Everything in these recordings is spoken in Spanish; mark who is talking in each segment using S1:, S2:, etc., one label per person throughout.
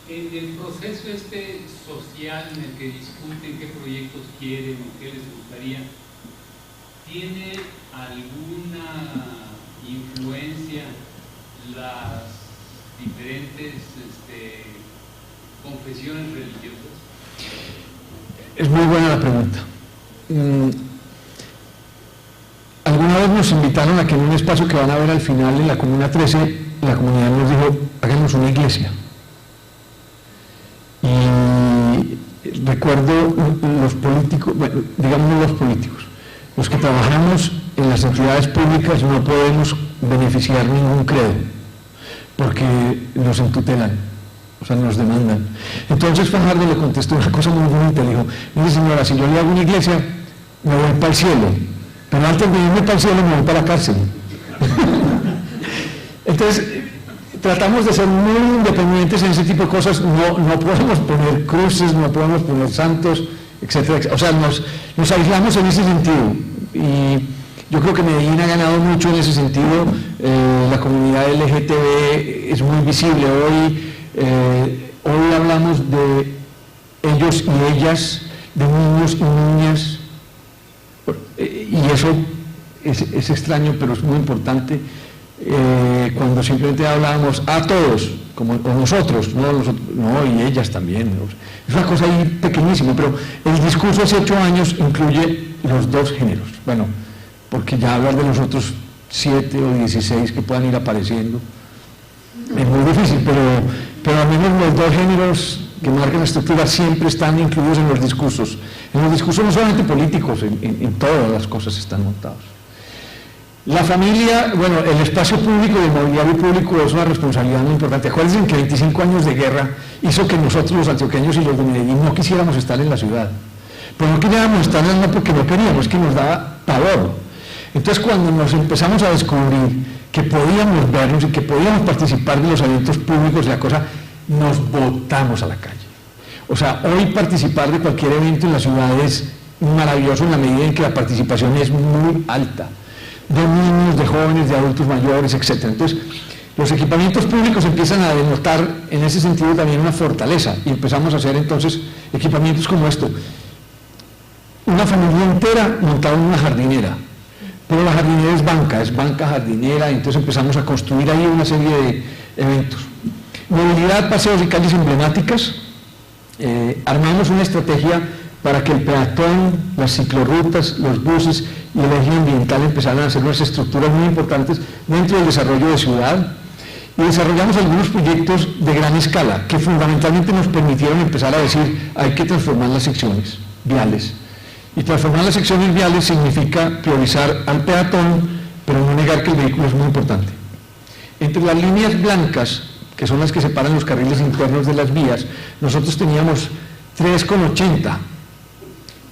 S1: En el proceso social en el que discuten qué proyectos quieren o qué les gustaría, ¿tiene alguna influencia las diferentes confesiones religiosas?
S2: Es muy buena la pregunta. Alguna vez nos invitaron a que en un espacio que van a ver al final en la Comuna 13, la comunidad nos dijo, hagamos una iglesia. Y recuerdo los políticos, bueno, digamos los políticos, los que trabajamos en las entidades públicas no podemos beneficiar ningún credo, porque nos entutelan, o sea, nos demandan. Entonces Fajardo le contestó una cosa muy bonita, le dijo, mire señora, si yo le hago una iglesia, me voy para el cielo, pero antes de irme para el cielo me voy para la cárcel. Entonces, tratamos de ser muy independientes en ese tipo de cosas, no podemos poner cruces, no podemos poner santos, etcétera, etcétera. O sea, nos aislamos en ese sentido, y yo creo que Medellín ha ganado mucho en ese sentido. La comunidad LGTB es muy visible hoy hablamos de ellos y ellas, de niños y niñas, y eso es extraño, pero es muy importante. Cuando simplemente hablábamos a todos, como nosotros, no, y ellas también. Es una cosa ahí pequeñísima, pero el discurso hace 8 años incluye los dos géneros. Bueno, porque ya hablar de los otros 7 o 16 que puedan ir apareciendo es muy difícil, pero al menos los dos géneros que marcan la estructura siempre están incluidos en los discursos. En los discursos no solamente políticos, en todas las cosas están montados. La familia, bueno, el espacio público y el mobiliario público es una responsabilidad muy importante. Acuérdense que 25 años de guerra hizo que nosotros, los antioqueños y los de Medellín, no quisiéramos estar en la ciudad. Pero no queríamos estar no porque no queríamos, es que nos daba pavor. Entonces, cuando nos empezamos a descubrir que podíamos vernos y que podíamos participar de los eventos públicos, la cosa, nos botamos a la calle. O sea, hoy participar de cualquier evento en la ciudad es maravilloso en la medida en que la participación es muy alta, de niños, de jóvenes, de adultos mayores, etc. Entonces, los equipamientos públicos empiezan a denotar en ese sentido también una fortaleza, y empezamos a hacer entonces equipamientos como esto. Una familia entera montada en una jardinera, pero la jardinera es banca jardinera, entonces empezamos a construir ahí una serie de eventos. Movilidad, paseos y calles emblemáticas. Armamos una estrategia para que el peatón, las ciclorrutas, los buses y el eje ambiental empezaran a ser unas estructuras muy importantes dentro del desarrollo de ciudad, y desarrollamos algunos proyectos de gran escala que fundamentalmente nos permitieron empezar a decir hay que transformar las secciones viales, y transformar las secciones viales significa priorizar al peatón, pero no negar que el vehículo es muy importante. Entre las líneas blancas, que son las que separan los carriles internos de las vías, nosotros teníamos 3,80,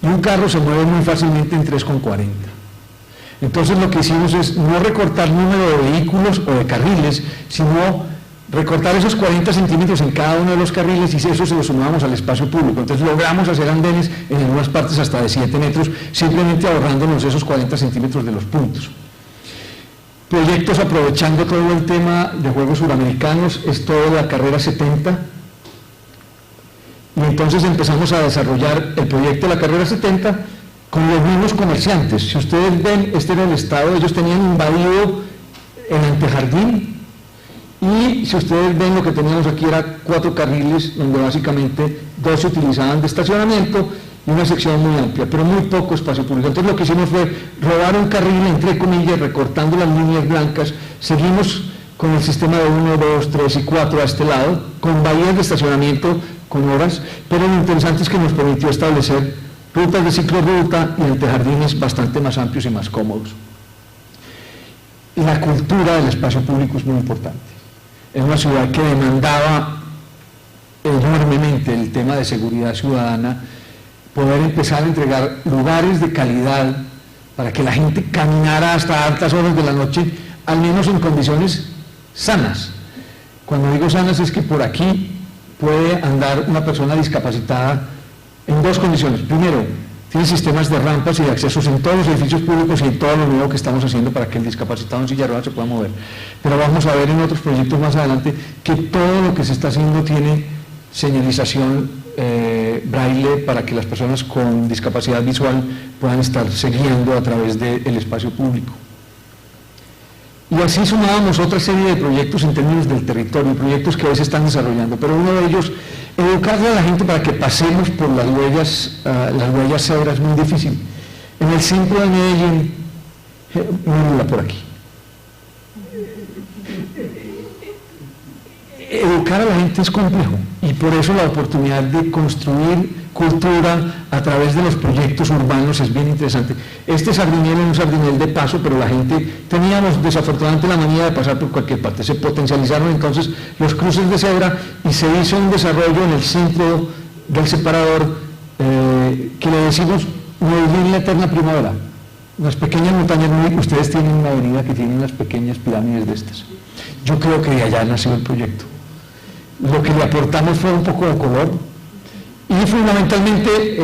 S2: y un carro se mueve muy fácilmente en 3,40. Entonces lo que hicimos es no recortar número de vehículos o de carriles, sino recortar esos 40 centímetros en cada uno de los carriles, y eso se lo sumamos al espacio público. Entonces logramos hacer andenes en algunas partes hasta de 7 metros, simplemente ahorrándonos esos 40 centímetros de los puntos. Proyectos aprovechando todo el tema de Juegos Suramericanos, es toda la carrera 70, y entonces empezamos a desarrollar el proyecto de la carrera 70 con los mismos comerciantes. Si ustedes ven, este era el estado, ellos tenían invadido el antejardín, y si ustedes ven, lo que teníamos aquí era 4 carriles, donde básicamente 2 se utilizaban de estacionamiento y una sección muy amplia, pero muy poco espacio público. Entonces lo que hicimos fue robar un carril, entre comillas, recortando las líneas blancas. Seguimos con el sistema de 1, 2, 3 y 4 a este lado, con bahías de estacionamiento, con horas, pero lo interesante es que nos permitió establecer rutas de ciclorruta y antejardines bastante más amplios y más cómodos. La cultura del espacio público es muy importante. Es una ciudad que demandaba enormemente el tema de seguridad ciudadana, poder empezar a entregar lugares de calidad para que la gente caminara hasta altas horas de la noche, al menos en condiciones sanas. Cuando digo sanas es que por aquí puede andar una persona discapacitada en 2 condiciones. Primero, tiene sistemas de rampas y de accesos en todos los edificios públicos y en todo lo nuevo que estamos haciendo para que el discapacitado en silla de ruedas se pueda mover. Pero vamos a ver en otros proyectos más adelante que todo lo que se está haciendo tiene señalización braille para que las personas con discapacidad visual puedan estarse guiando a través del espacio público. Y así sumábamos otra serie de proyectos en términos del territorio, proyectos que hoy se están desarrollando, pero uno de ellos, educarle a la gente para que pasemos por las huellas cebras es muy difícil. En el centro de Medellín, mírenla por aquí. Educar a la gente es complejo y por eso la oportunidad de construir cultura a través de los proyectos urbanos es bien interesante. Este sardinel es un sardinel de paso, pero la gente, teníamos desafortunadamente la manía de pasar por cualquier parte, se potencializaron entonces los cruces de cebra y se hizo un desarrollo en el centro del separador que le decimos Medellín la eterna primavera. Unas pequeñas montañas, ustedes tienen una avenida que tiene unas pequeñas pirámides de estas. Yo creo que de allá nació el proyecto. Lo que le aportamos fue un poco de color y fundamentalmente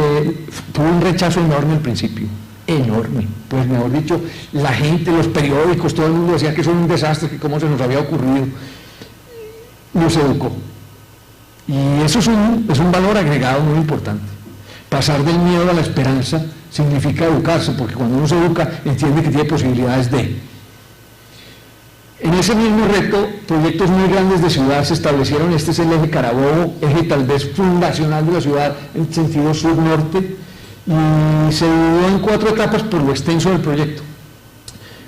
S2: tuvo un rechazo enorme al principio, enorme. Pues mejor dicho, la gente, los periódicos, todo el mundo decía que eso era un desastre, que cómo se nos había ocurrido. Nos educó. Y eso es un valor agregado muy importante. Pasar del miedo a la esperanza significa educarse, porque cuando uno se educa entiende que tiene posibilidades de... En ese mismo reto, proyectos muy grandes de ciudad se establecieron. Este es el eje Carabobo, eje tal vez fundacional de la ciudad en sentido sur-norte, y se dividió en 4 etapas por lo extenso del proyecto.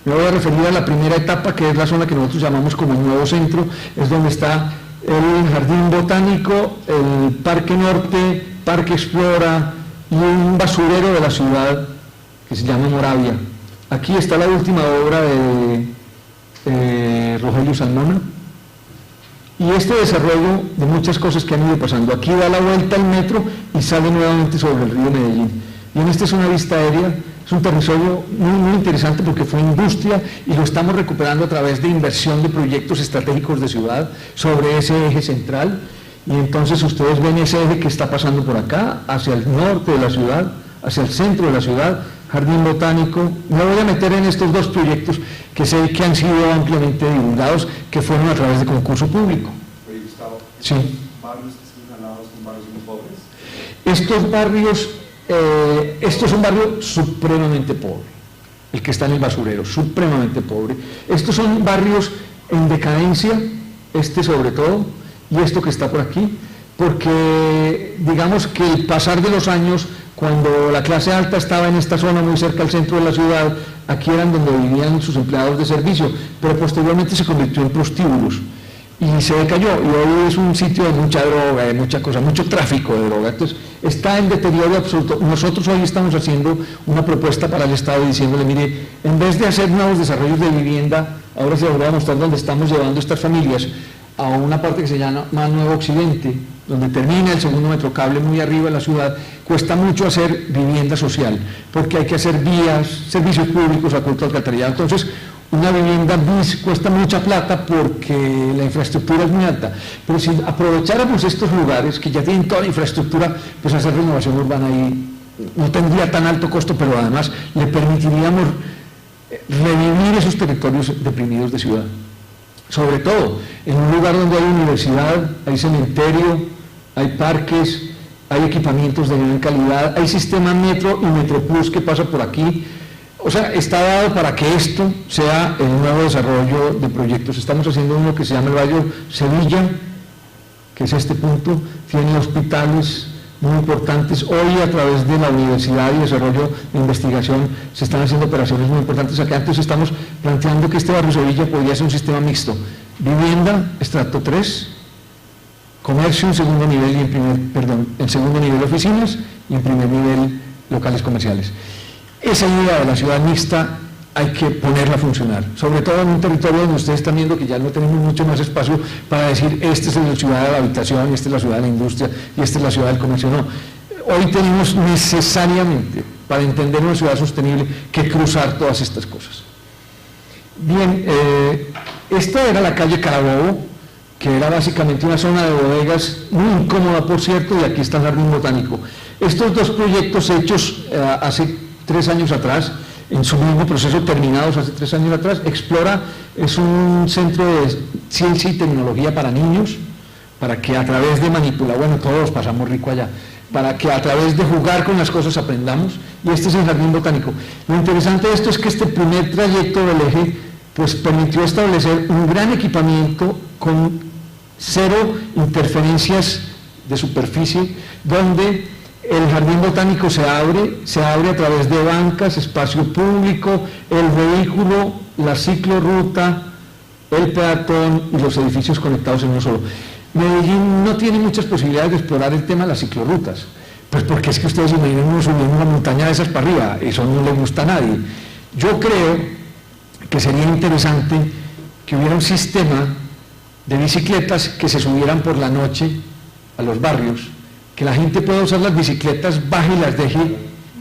S2: Me voy a referir a la primera etapa, que es la zona que nosotros llamamos como el nuevo centro, es donde está el Jardín Botánico, el Parque Norte, Parque Explora y un basurero de la ciudad que se llama Moravia. Aquí está la última obra de Rogelio Salmona, y este desarrollo de muchas cosas que han ido pasando. Aquí da la vuelta al metro y sale nuevamente sobre el río Medellín, y en esta es una vista aérea. Es un territorio muy interesante porque fue industria y lo estamos recuperando a través de inversión de proyectos estratégicos de ciudad sobre ese eje central, y entonces ustedes ven ese eje que está pasando por acá, hacia el norte de la ciudad, hacia el centro de la ciudad, Jardín Botánico. Me voy a meter en estos 2 proyectos que sé que han sido ampliamente divulgados, que fueron a través de concurso público.
S3: Oye, Gustavo,
S2: sí.
S3: ¿Barrios que están señalados son barrios muy pobres?
S2: Esto es un barrio supremamente pobre, el que está en el basurero, supremamente pobre. Estos son barrios en decadencia, este sobre todo, y esto que está por aquí, porque digamos que el pasar de los años, cuando la clase alta estaba en esta zona muy cerca al centro de la ciudad, aquí eran donde vivían sus empleados de servicio, pero posteriormente se convirtió en prostíbulos y se decayó, y hoy es un sitio de mucha droga, de mucha cosa, mucho tráfico de droga. Entonces está en deterioro absoluto. Nosotros hoy estamos haciendo una propuesta para el Estado diciéndole, mire, en vez de hacer nuevos desarrollos de vivienda, ahora se les voy a mostrar dónde estamos llevando estas familias, a una parte que se llama Nuevo Occidente, donde termina el segundo metrocable muy arriba en la ciudad. Cuesta mucho hacer vivienda social, porque hay que hacer vías, servicios públicos, acueducto, alcantarillado. Entonces, una vivienda bis cuesta mucha plata porque la infraestructura es muy alta. Pero si aprovecháramos estos lugares, que ya tienen toda la infraestructura, pues hacer renovación urbana ahí no tendría tan alto costo, pero además le permitiríamos revivir esos territorios deprimidos de ciudad. Sobre todo en un lugar donde hay universidad, hay cementerio, hay parques, hay equipamientos de gran calidad, hay sistema metro y Metroplus que pasa por aquí. O sea, está dado para que esto sea el nuevo desarrollo de proyectos. Estamos haciendo uno que se llama el Barrio Sevilla, que es este punto, tiene hospitales muy importantes. Hoy, a través de la Universidad y Desarrollo de Investigación, se están haciendo operaciones muy importantes acá. Entonces estamos planteando que este Barrio Sevilla podría ser un sistema mixto: vivienda, estrato 3, comercio en segundo nivel y en segundo nivel oficinas, y en primer nivel locales comerciales. Esa idea de la ciudad mixta hay que ponerla a funcionar, sobre todo en un territorio donde ustedes están viendo que ya no tenemos mucho más espacio para decir, esta es la ciudad de la habitación, esta es la ciudad de la industria y esta es la ciudad del comercio. No, hoy tenemos necesariamente, para entender una ciudad sostenible, que cruzar todas estas cosas. Bien, esta era la calle Carabobo, que era básicamente una zona de bodegas muy incómoda, por cierto, y aquí está el Jardín Botánico. Estos 2 proyectos hechos hace 3 años atrás, en su mismo proceso terminados hace 3 años atrás. Explora es un centro de ciencia y tecnología para niños, para que a través de manipular, bueno, todos pasamos rico allá, para que a través de jugar con las cosas aprendamos, y este es el jardín botánico. Lo interesante de esto es que este primer trayecto del eje pues permitió establecer un gran equipamiento con 0 interferencias de superficie, donde el jardín botánico se abre a través de bancas, espacio público, el vehículo, la ciclorruta, el peatón y los edificios conectados en uno solo. Medellín no tiene muchas posibilidades de explorar el tema de las ciclorrutas, pues porque es que ustedes imaginan uno subiendo una montaña de esas para arriba, eso no le gusta a nadie. Yo creo que sería interesante que hubiera un sistema de bicicletas que se subieran por la noche a los barrios, que la gente pueda usar las bicicletas, baje y las deje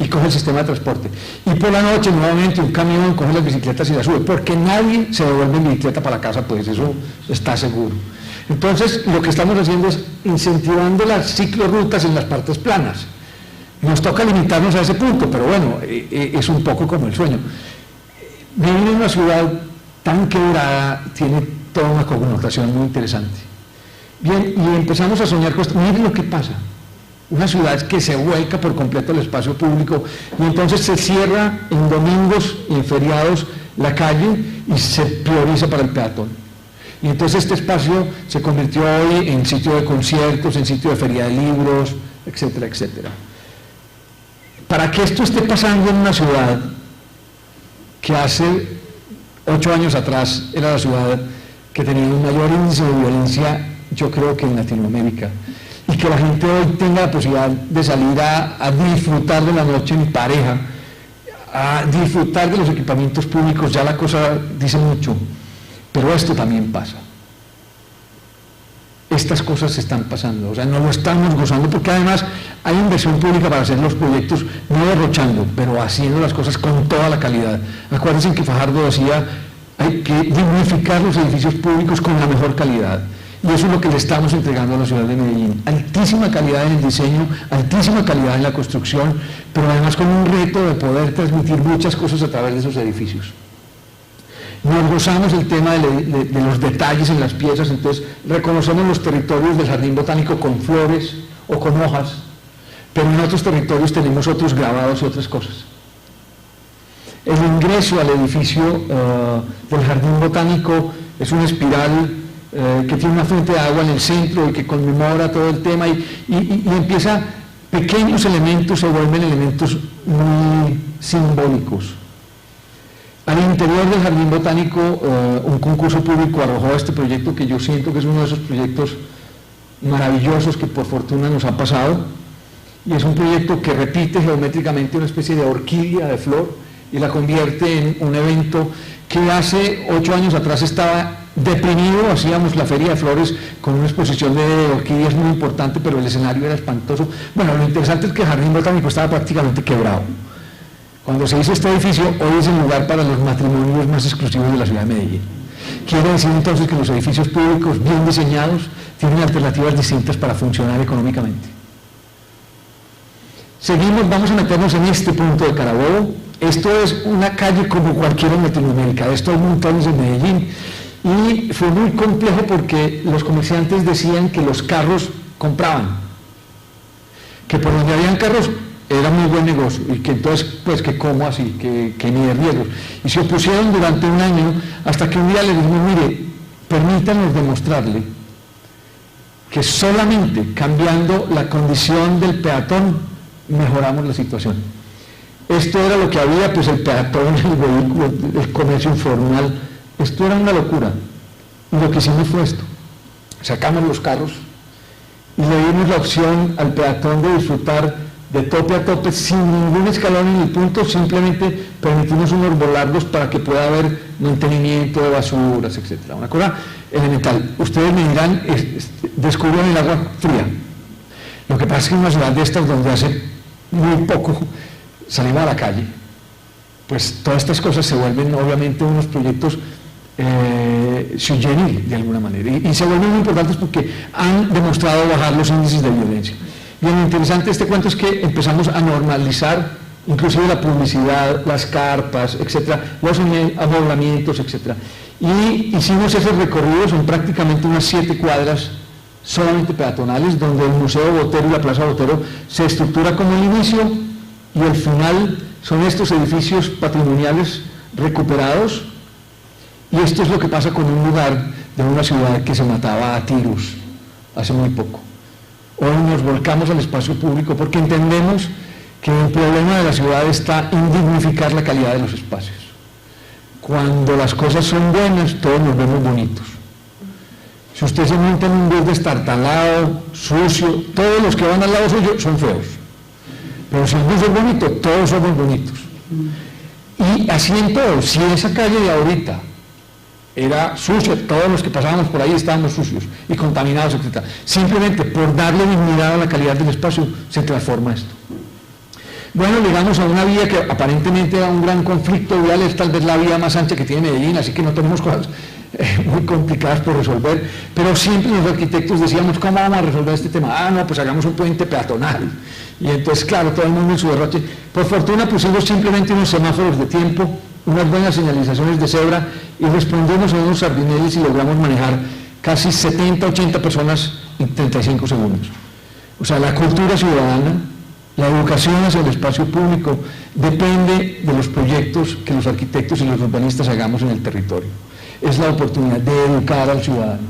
S2: y coge el sistema de transporte. Y por la noche nuevamente un camión coge las bicicletas y las sube, porque nadie se devuelve en bicicleta para la casa, pues eso está seguro. Entonces, lo que estamos haciendo es incentivando las ciclorrutas en las partes planas. Nos toca limitarnos a ese punto, pero bueno, es un poco como el sueño. Vivir en una ciudad tan quebrada tiene toda una connotación muy interesante. Bien, y empezamos a soñar con esto. Miren lo que pasa. Una ciudad que se vuelca por completo el espacio público y entonces se cierra en domingos y en feriados la calle y se prioriza para el peatón. Y entonces este espacio se convirtió hoy en sitio de conciertos, en sitio de feria de libros, etcétera, etcétera. Para que esto esté pasando en una ciudad que hace 8 años atrás era la ciudad que tenía un mayor índice de violencia, yo creo que en Latinoamérica, y que la gente hoy tenga la posibilidad de salir a disfrutar de la noche en pareja, a disfrutar de los equipamientos públicos, ya la cosa dice mucho. Pero esto también pasa. Estas cosas se están pasando, o sea, no lo estamos gozando, porque además hay inversión pública para hacer los proyectos, no derrochando, pero haciendo las cosas con toda la calidad. Acuérdense que Fajardo decía, hay que dignificar los edificios públicos con la mejor calidad. Y eso es lo que le estamos entregando a la ciudad de Medellín. Altísima calidad en el diseño, altísima calidad en la construcción, pero además con un reto de poder transmitir muchas cosas a través de esos edificios. Nos gozamos el tema de los detalles en las piezas, entonces reconocemos los territorios del jardín botánico con flores o con hojas, pero en otros territorios tenemos otros grabados y otras cosas. El ingreso al edificio del jardín botánico es una espiral que tiene una fuente de agua en el centro y que conmemora todo el tema y empieza, pequeños elementos se vuelven elementos muy simbólicos. Al interior del jardín botánico, un concurso público arrojó este proyecto que yo siento que es uno de esos proyectos maravillosos que por fortuna nos ha pasado, y es un proyecto que repite geométricamente una especie de orquídea de flor y la convierte en un evento que hace 8 años atrás estaba deprimido. Hacíamos la feria de flores con una exposición de orquídeas muy importante, pero el escenario era espantoso. Bueno, lo interesante es que el jardín botánico estaba prácticamente quebrado. Cuando se hizo este edificio, hoy es el lugar para los matrimonios más exclusivos de la ciudad de Medellín. Quiere decir entonces que los edificios públicos bien diseñados tienen alternativas distintas para funcionar económicamente. Seguimos, vamos a meternos en este punto de Carabobo. Esto es una calle como cualquiera en Latinoamérica, esto hay montones en Medellín, y fue muy complejo porque los comerciantes decían que los carros compraban, que por donde habían carros era muy buen negocio, y que entonces, pues que cómo así, que ni de riesgos. Y se opusieron durante un año, hasta que un día le dijimos, mire, permítanos demostrarle que solamente cambiando la condición del peatón mejoramos la situación. Esto era lo que había, pues el peatón, el vehículo, el comercio informal, esto era una locura. Y lo que hicimos fue esto, sacamos los carros y le dimos la opción al peatón de disfrutar de tope a tope, sin ningún escalón en el punto, simplemente permitimos unos volardos para que pueda haber mantenimiento de basuras, etc. Una cosa elemental. Ustedes me dirán, descubren el agua fría. Lo que pasa es que en una ciudad de estas, donde hace muy poco salimos a la calle, pues todas estas cosas se vuelven obviamente unos proyectos sui generis de alguna manera, y se vuelven muy importantes porque han demostrado bajar los índices de violencia. Y lo interesante de este cuento es que empezamos a normalizar inclusive la publicidad, las carpas, etcétera, los amoblamientos, etcétera. Y hicimos ese recorrido, son prácticamente unas 7 cuadras solamente peatonales, donde el Museo Botero y la Plaza Botero se estructura como el inicio y el final son estos edificios patrimoniales recuperados, y esto es lo que pasa con un lugar de una ciudad que se mataba a tiros hace muy poco. Hoy nos volcamos al espacio público porque entendemos que el problema de la ciudad está en dignificar la calidad de los espacios. Cuando las cosas son buenas, todos nos vemos bonitos. Si usted se monta en un bus destartalado, sucio, todos los que van al lado suyo son feos. Pero si el bus es bonito, todos somos bonitos. Y así en todo, si esa calle de ahorita era sucia, todos los que pasábamos por ahí estábamos sucios y contaminados, etc. Simplemente por darle dignidad a la calidad del espacio se transforma esto. Bueno, llegamos a una vía que aparentemente era un gran conflicto vial, es tal vez la vía más ancha que tiene Medellín, así que no tenemos cosas muy complicadas por resolver, pero siempre los arquitectos decíamos, ¿cómo vamos a resolver este tema? Ah, no, pues hagamos un puente peatonal. Y entonces, claro, todo el mundo en su derroche. Por fortuna pusimos simplemente unos semáforos de tiempo, unas buenas señalizaciones de cebra, y respondimos a unos sardineles y logramos manejar casi 70, 80 personas en 35 segundos. O sea, la cultura ciudadana, la educación hacia el espacio público depende de los proyectos que los arquitectos y los urbanistas hagamos en el territorio. Es la oportunidad de educar al ciudadano.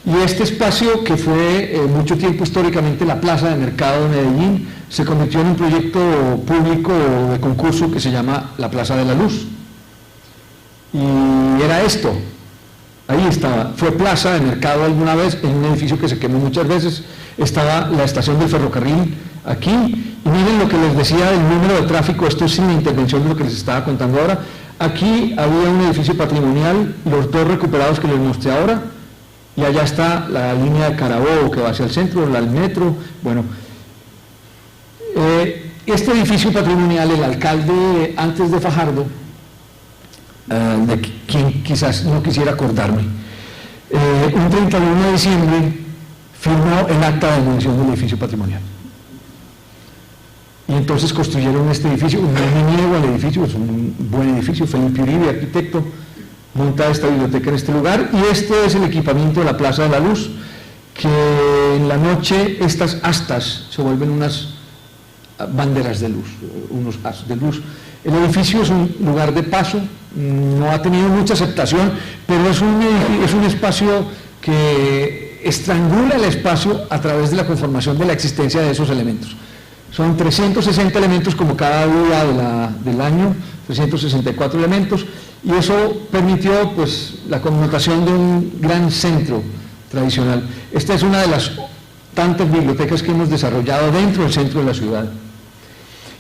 S2: Y este espacio, que fue mucho tiempo históricamente la plaza de mercado de Medellín, se convirtió en un proyecto público de concurso que se llama la Plaza de la Luz. Y era esto, ahí estaba, fue plaza de mercado alguna vez en un edificio que se quemó muchas veces, estaba la estación del ferrocarril aquí, y miren lo que les decía del número de tráfico, esto es sin la intervención de lo que les estaba contando ahora. Aquí había un edificio patrimonial, los dos recuperados que les mostré ahora, y allá está la línea de Carabobo que va hacia el centro, el metro. Bueno, este edificio patrimonial, el alcalde antes de Fajardo, de quien quizás no quisiera acordarme, un 31 de diciembre firmó el acta de demolición del edificio patrimonial. Y entonces construyeron este edificio, no me niego al edificio, es un buen edificio, Felipe Uribe, arquitecto, monta esta biblioteca en este lugar, y este es el equipamiento de la Plaza de la Luz, que en la noche estas astas se vuelven unas banderas de luz, unos as de luz. El edificio es un lugar de paso, no ha tenido mucha aceptación, pero es un espacio que estrangula el espacio a través de la conformación de la existencia de esos elementos. Son 360 elementos como cada día del año, 364 elementos, y eso permitió pues la connotación de un gran centro tradicional. Esta es una de las tantas bibliotecas que hemos desarrollado dentro del centro de la ciudad.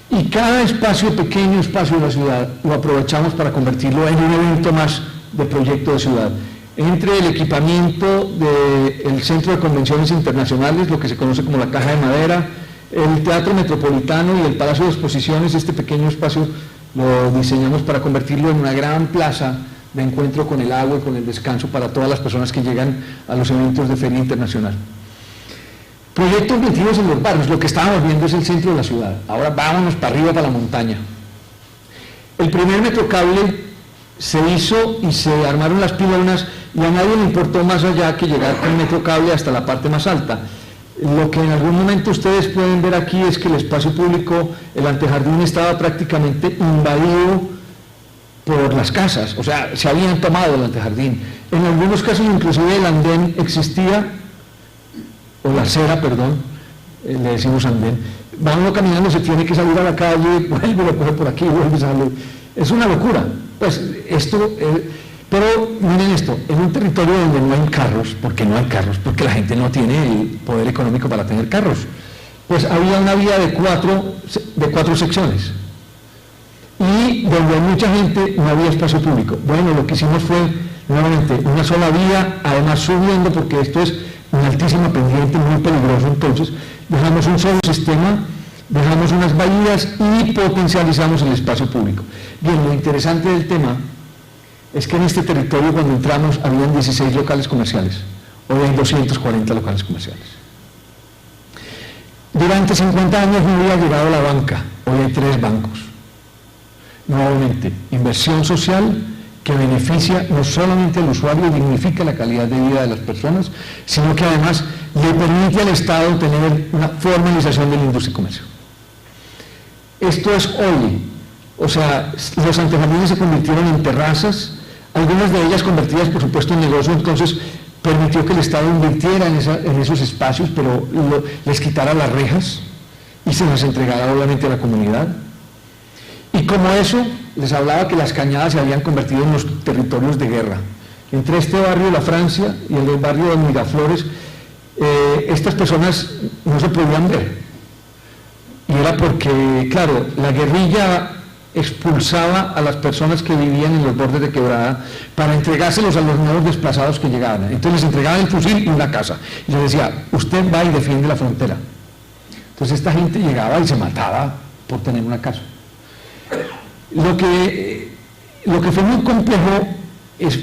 S2: Y cada pequeño espacio de la ciudad, lo aprovechamos para convertirlo en un evento más de proyecto de ciudad. Entre el equipamiento del Centro de Convenciones Internacionales, lo que se conoce como la Caja de Madera, el Teatro Metropolitano y el Palacio de Exposiciones, este pequeño espacio lo diseñamos para convertirlo en una gran plaza de encuentro con el agua y con el descanso para todas las personas que llegan a los eventos de Feria Internacional. Proyectos metidos en los barrios, lo que estábamos viendo es el centro de la ciudad. Ahora vámonos para arriba, para la montaña. El primer metrocable se hizo y se armaron las pilonas, y a nadie le importó más allá que llegar con el metrocable hasta la parte más alta. Lo que en algún momento ustedes pueden ver aquí es que el espacio público, el antejardín, estaba prácticamente invadido por las casas, o sea, se habían tomado el antejardín. En algunos casos inclusive el andén existía, o la acera, perdón, le decimos andén. Va uno caminando, se tiene que salir a la calle, vuelve, lo coge por aquí, vuelve, sale. Es una locura. Pues esto, pero miren esto, en un territorio donde no hay carros, porque no hay carros, porque la gente no tiene el poder económico para tener carros, pues había una vía de cuatro secciones, y donde hay mucha gente no había espacio público. Bueno, lo que hicimos fue nuevamente una sola vía, además subiendo, porque esto es una altísima pendiente, muy peligroso. Entonces dejamos un solo sistema, dejamos unas bahías y potencializamos el espacio público. Bien, lo interesante del tema es que en este territorio, cuando entramos, habían 16 locales comerciales, hoy hay 240 locales comerciales. Durante 50 años no había llegado la banca, hoy hay 3 bancos. Nuevamente, inversión social que beneficia no solamente al usuario y dignifica la calidad de vida de las personas, sino que además le permite al Estado tener una formalización de la industria y comercio. Esto es hoy, o sea, los antejardines se convirtieron en terrazas, algunas de ellas convertidas por supuesto en negocio, entonces permitió que el Estado invirtiera en esos espacios, pero les quitara las rejas y se las entregara obviamente a la comunidad. Y como eso, les hablaba que las cañadas se habían convertido en los territorios de guerra. Entre este barrio de la Francia y el del barrio de Miraflores, estas personas no se podían ver. Y era porque, claro, la guerrilla expulsaba a las personas que vivían en los bordes de quebrada para entregárselos a los nuevos desplazados que llegaban. Entonces les entregaban el fusil y una casa. Y les decía, usted va y defiende la frontera. Entonces esta gente llegaba y se mataba por tener una casa. Lo que fue muy complejo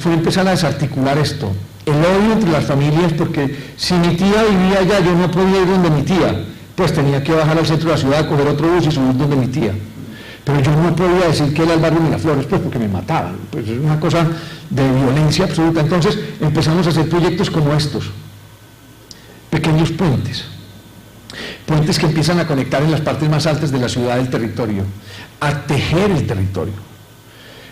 S2: fue empezar a desarticular esto. El odio entre las familias, porque si mi tía vivía allá, yo no podía ir donde mi tía, pues tenía que bajar al centro de la ciudad, coger otro bus y subir donde mi tía. Pero yo no podía decir que era el barrio Miraflores, pues porque me mataban. Pues es una cosa de violencia absoluta. Entonces empezamos a hacer proyectos como estos, pequeños puentes. Puentes que empiezan a conectar en las partes más altas de la ciudad del territorio, a tejer el territorio.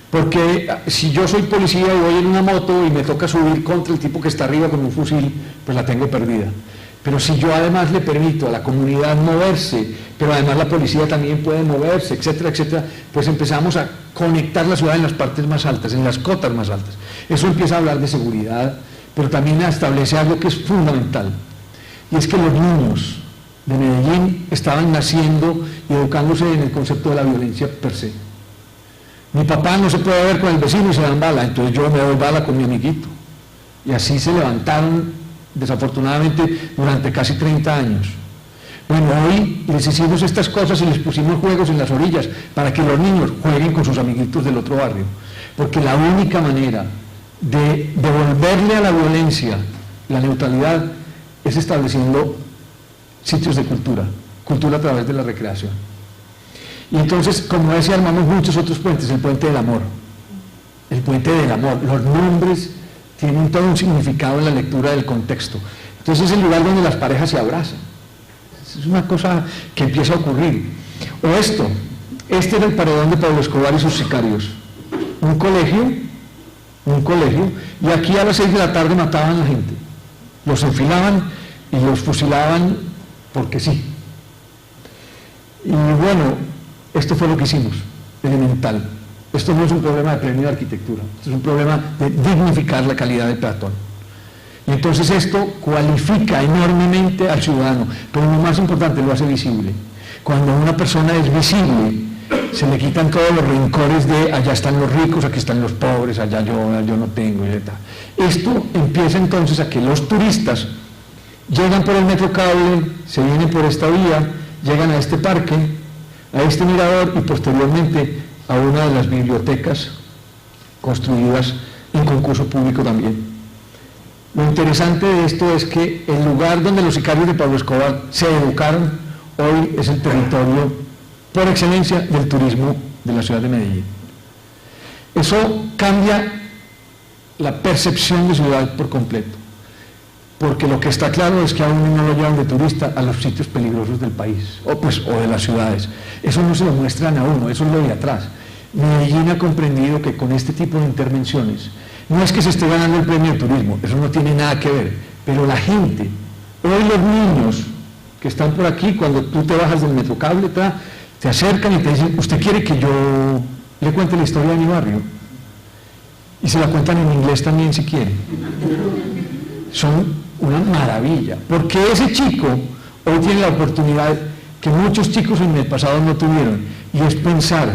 S2: Porque si yo soy policía y voy en una moto y me toca subir contra el tipo que está arriba con un fusil, pues la tengo perdida. Pero si yo además le permito a la comunidad moverse, pero además la policía también puede moverse, etcétera, etcétera, pues empezamos a conectar la ciudad en las partes más altas, en las cotas más altas. Eso empieza a hablar de seguridad, pero también a establecer algo que es fundamental, y es que los niños de Medellín estaban naciendo y educándose en el concepto de la violencia per se. Mi papá no se puede ver con el vecino y se dan bala, entonces yo me doy bala con mi amiguito. Y así se levantaron, desafortunadamente, durante casi 30 años. Bueno, hoy les hicimos estas cosas y les pusimos juegos en las orillas para que los niños jueguen con sus amiguitos del otro barrio. Porque la única manera de devolverle a la violencia la neutralidad es estableciendo sitios de cultura, cultura a través de la recreación. Y entonces, como decía, armamos muchos otros puentes, el puente del amor. El puente del amor, los nombres tienen todo un significado en la lectura del contexto. Entonces es el lugar donde las parejas se abrazan. Es una cosa que empieza a ocurrir. O esto, este era el paredón de Pablo Escobar y sus sicarios. Un colegio, y aquí a las 6 de la tarde mataban a la gente. Los enfilaban y los fusilaban porque sí. Y bueno, esto fue lo que hicimos, elemental. Esto no es un problema de premio de arquitectura, esto es un problema de dignificar la calidad del peatón. Y entonces esto cualifica enormemente al ciudadano, pero lo más importante, lo hace visible. Cuando una persona es visible, se le quitan todos los rencores de allá están los ricos, aquí están los pobres, allá yo no tengo, y tal. Esto empieza entonces a que los turistas llegan por el metro cable, se vienen por esta vía, llegan a este parque, a este mirador y posteriormente a una de las bibliotecas construidas en concurso público también. Lo interesante de esto es que el lugar donde los sicarios de Pablo Escobar se educaron hoy es el territorio por excelencia del turismo de la ciudad de Medellín. Eso cambia la percepción de ciudad por completo, porque lo que está claro es que a uno no lo llevan de turista a los sitios peligrosos del país, o de las ciudades. Eso no se lo muestran a uno, eso es lo de atrás. Medellín ha comprendido que con este tipo de intervenciones, no es que se esté ganando el premio de turismo, eso no tiene nada que ver, pero la gente, hoy los niños que están por aquí, cuando tú te bajas del metrocable, te acercan y te dicen, ¿usted quiere que yo le cuente la historia de mi barrio? Y se la cuentan en inglés también si quiere. Son una maravilla, porque ese chico hoy tiene la oportunidad que muchos chicos en el pasado no tuvieron, y es pensar